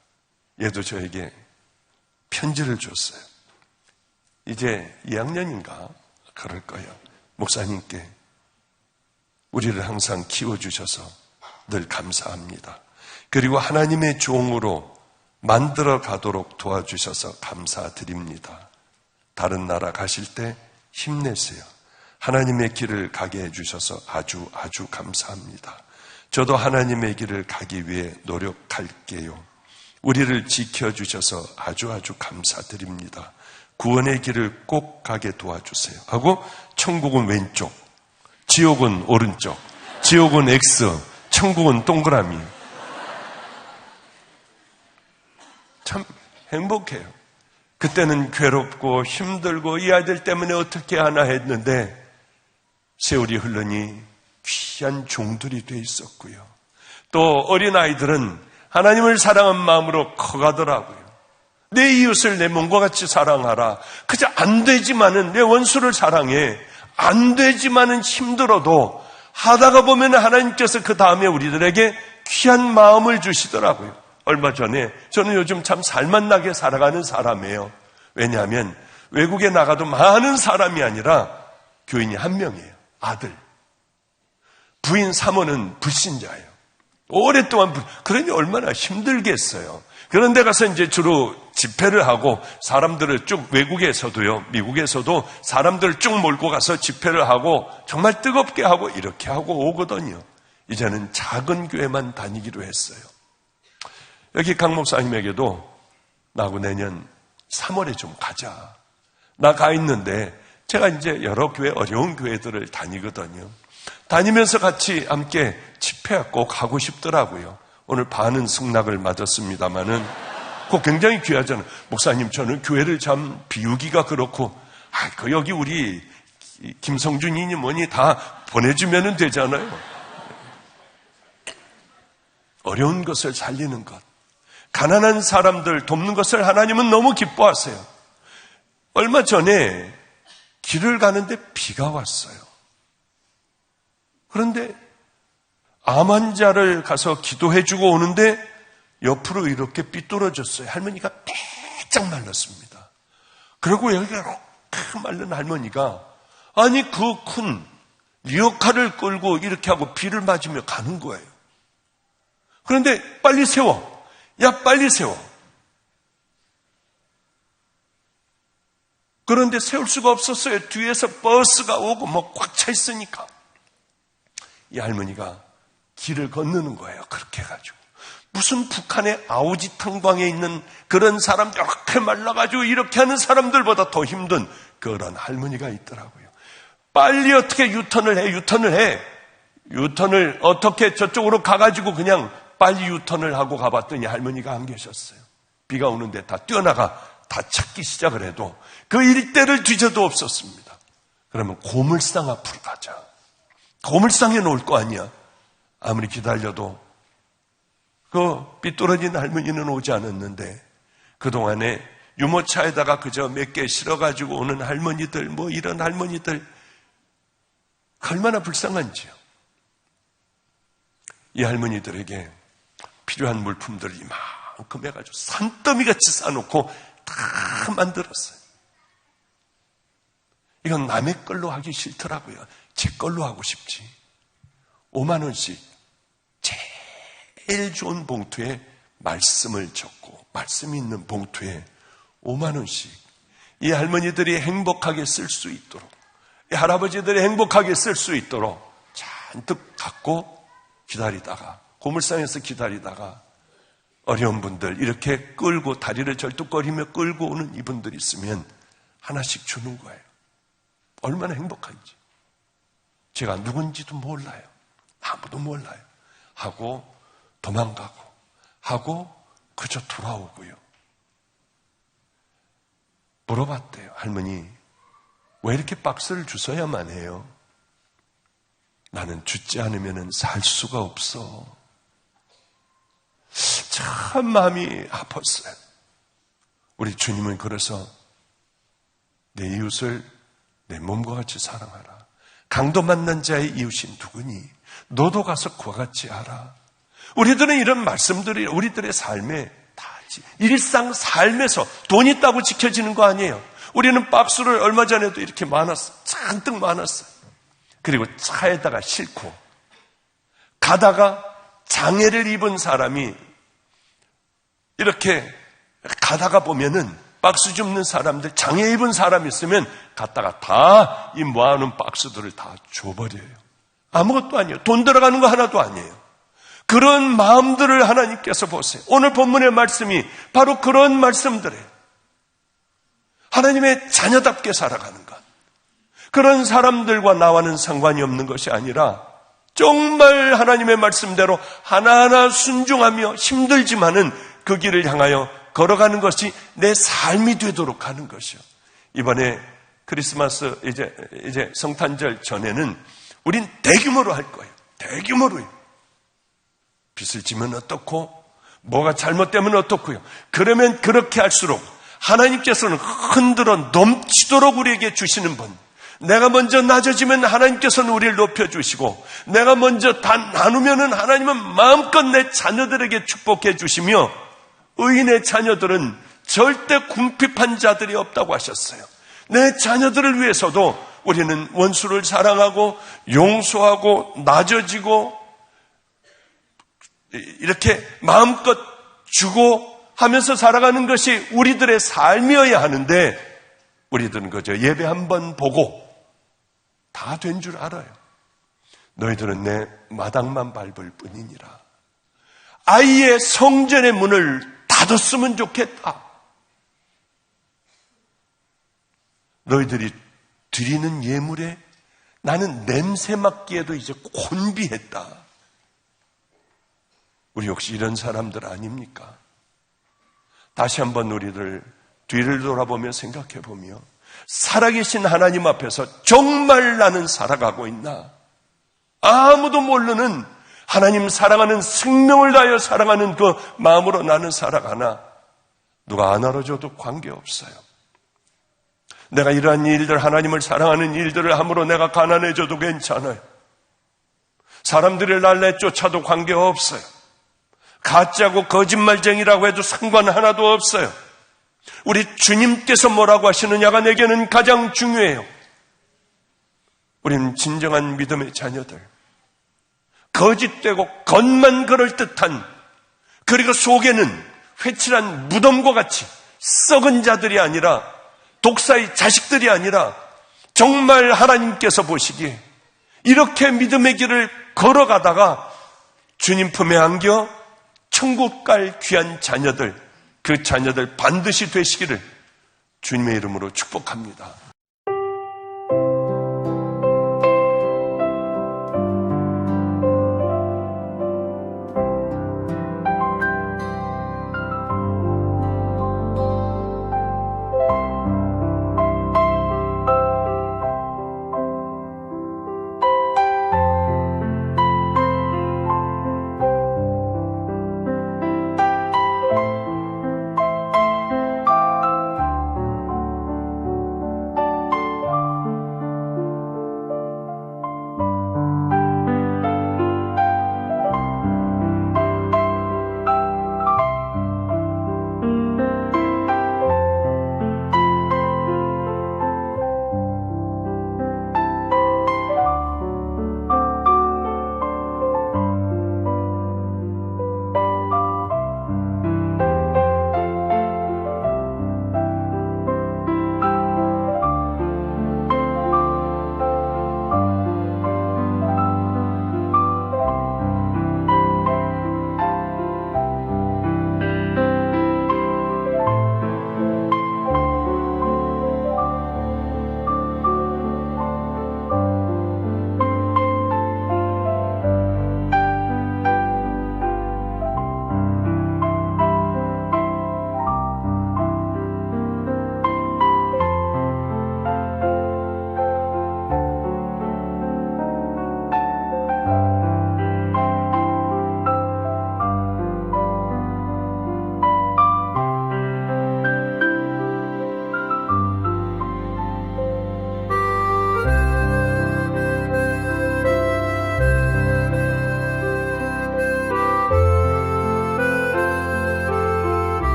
얘도 저에게 편지를 줬어요. 이제 2학년인가 그럴 거예요. 목사님께 우리를 항상 키워주셔서 늘 감사합니다. 그리고 하나님의 종으로 만들어 가도록 도와주셔서 감사드립니다. 다른 나라 가실 때 힘내세요. 하나님의 길을 가게 해주셔서 아주 감사합니다. 저도 하나님의 길을 가기 위해 노력할게요. 우리를 지켜주셔서 아주 감사드립니다. 구원의 길을 꼭 가게 도와주세요. 하고 천국은 왼쪽, 지옥은 오른쪽, 지옥은 X, 천국은 동그라미. 참 행복해요. 그때는 괴롭고 힘들고 이 아이들 때문에 어떻게 하나 했는데 세월이 흐르니 귀한 종들이 돼 있었고요. 또 어린아이들은 하나님을 사랑한 마음으로 커가더라고요. 내 이웃을 내 몸과 같이 사랑하라. 그저 안 되지만은 내 원수를 사랑해. 안 되지만은 힘들어도 하다가 보면 하나님께서 그 다음에 우리들에게 귀한 마음을 주시더라고요. 얼마 전에 저는 요즘 참 살맛나게 살아가는 사람이에요. 왜냐하면 외국에 나가도 많은 사람이 아니라 교인이 한 명이에요. 아들. 부인 사모는 불신자예요. 오랫동안 그러니 얼마나 힘들겠어요. 그런 데 가서 이제 주로 집회를 하고 사람들을 쭉 외국에서도요, 미국에서도 사람들을 쭉 몰고 가서 집회를 하고 정말 뜨겁게 하고 이렇게 하고 오거든요. 이제는 작은 교회만 다니기로 했어요. 여기 강 목사님에게도 나하고 내년 3월에 좀 가자. 나 가 있는데 제가 이제 여러 교회, 어려운 교회들을 다니거든요. 다니면서 같이 함께 집회 꼭 하고 싶더라고요. 오늘 반은 승낙을 맞았습니다마는 그거 굉장히 귀하잖아요. 목사님, 저는 교회를 참 비우기가 그렇고, 여기 우리 김성준이니 뭐니 다 보내주면 되잖아요. 어려운 것을 살리는 것, 가난한 사람들 돕는 것을 하나님은 너무 기뻐하세요. 얼마 전에 길을 가는데 비가 왔어요. 그런데 암 환자를 가서 기도해주고 오는데 옆으로 이렇게 삐뚤어졌어요. 할머니가 빼짝 말랐습니다. 그리고 여기가 이렇게 마른 할머니가 아니 그 큰 리어카를 끌고 이렇게 하고 비를 맞으며 가는 거예요. 그런데 빨리 세워. 야 빨리 세워. 그런데 세울 수가 없었어요. 뒤에서 버스가 오고 꽉 차 있으니까. 이 할머니가 길을 건너는 거예요. 그렇게 해가지고. 무슨 북한의 아오지 탄광에 있는 그런 사람들, 이렇게 말라가지고 이렇게 하는 사람들보다 더 힘든 그런 할머니가 있더라고요. 빨리 어떻게 유턴을 해. 유턴을 어떻게 저쪽으로 가가지고 그냥 빨리 유턴을 하고 가봤더니 할머니가 안 계셨어요. 비가 오는데 다 뛰어나가 다 찾기 시작을 해도 그 일대를 뒤져도 없었습니다. 그러면 고물상 앞으로 가자. 고물상에 놓을 거 아니야. 아무리 기다려도 그 삐뚤어진 할머니는 오지 않았는데 그동안에 유모차에다가 그저 몇 개 실어가지고 오는 할머니들, 뭐 이런 할머니들 얼마나 불쌍한지요. 이 할머니들에게 필요한 물품들을 이만큼 해가지고 산더미같이 싸놓고 다 만들었어요. 이건 남의 걸로 하기 싫더라고요. 제 걸로 하고 싶지. 5만 원씩 제일 좋은 봉투에 말씀을 적고 말씀이 있는 봉투에 5만 원씩 이 할머니들이 행복하게 쓸 수 있도록 이 할아버지들이 행복하게 쓸 수 있도록 잔뜩 갖고 기다리다가 고물상에서 기다리다가 어려운 분들 이렇게 끌고 다리를 절뚝거리며 끌고 오는 이분들이 있으면 하나씩 주는 거예요. 얼마나 행복한지. 제가 누군지도 몰라요. 아무도 몰라요. 하고 도망가고 하고 그저 돌아오고요. 물어봤대요. 할머니 왜 이렇게 박스를 주셔야만 해요? 나는 주지 않으면 살 수가 없어. 참 마음이 아팠어요. 우리 주님은 그래서 내 이웃을 내 몸과 같이 사랑하라. 강도 만난 자의 이웃이 누구니? 너도 가서 그와 같이 하라. 우리들은 이런 말씀들이 우리들의 삶에 다지 일상 삶에서 돈 있다고 지켜지는 거 아니에요. 우리는 박스를 얼마 전에도 이렇게 잔뜩 많았어요. 그리고 차에다가 싣고 가다가 장애를 입은 사람이 이렇게 가다가 보면은 박스 줍는 사람들, 장애 입은 사람이 있으면 갔다가 다 이 모아놓은 박스들을 다 줘버려요. 아무것도 아니에요. 돈 들어가는 거 하나도 아니에요. 그런 마음들을 하나님께서 보세요. 오늘 본문의 말씀이 바로 그런 말씀들이에요. 하나님의 자녀답게 살아가는 것. 그런 사람들과 나와는 상관이 없는 것이 아니라 정말 하나님의 말씀대로 하나하나 순종하며 힘들지만은 그 길을 향하여 걸어가는 것이 내 삶이 되도록 하는 것이요. 이번에 크리스마스 이제 성탄절 전에는 우린 대규모로 할 거예요. 대규모로요. 빚을 지면 어떻고 뭐가 잘못되면 어떻고요. 그러면 그렇게 할수록 하나님께서는 흔들어 넘치도록 우리에게 주시는 분. 내가 먼저 낮아지면 하나님께서는 우리를 높여주시고 내가 먼저 다 나누면은 하나님은 마음껏 내 자녀들에게 축복해 주시며 의인의 자녀들은 절대 궁핍한 자들이 없다고 하셨어요. 내 자녀들을 위해서도 우리는 원수를 사랑하고 용서하고 낮아지고 이렇게 마음껏 주고 하면서 살아가는 것이 우리들의 삶이어야 하는데 우리들은 그저 예배 한번 보고 다 된 줄 알아요. 너희들은 내 마당만 밟을 뿐이니라. 아이의 성전의 문을 닫았으면 좋겠다. 너희들이 드리는 예물에 나는 냄새 맡기에도 이제 곤비했다. 우리 혹시 이런 사람들 아닙니까? 다시 한번 우리들 뒤를 돌아보며 생각해 보며 살아계신 하나님 앞에서 정말 나는 살아가고 있나? 아무도 모르는 하나님 사랑하는 생명을 다하여 사랑하는 그 마음으로 나는 살아가나? 누가 안 알아줘도 관계없어요. 내가 이러한 일들, 하나님을 사랑하는 일들을 함으로 내가 가난해져도 괜찮아요. 사람들이 날 내쫓아도 관계없어요. 가짜고 거짓말쟁이라고 해도 상관 하나도 없어요. 우리 주님께서 뭐라고 하시느냐가 내게는 가장 중요해요. 우리는 진정한 믿음의 자녀들. 거짓되고 겉만 그럴듯한 그리고 속에는 회칠한 무덤과 같이 썩은 자들이 아니라 독사의 자식들이 아니라 정말 하나님께서 보시기에 이렇게 믿음의 길을 걸어가다가 주님 품에 안겨 천국 갈 귀한 자녀들, 그 자녀들 반드시 되시기를 주님의 이름으로 축복합니다.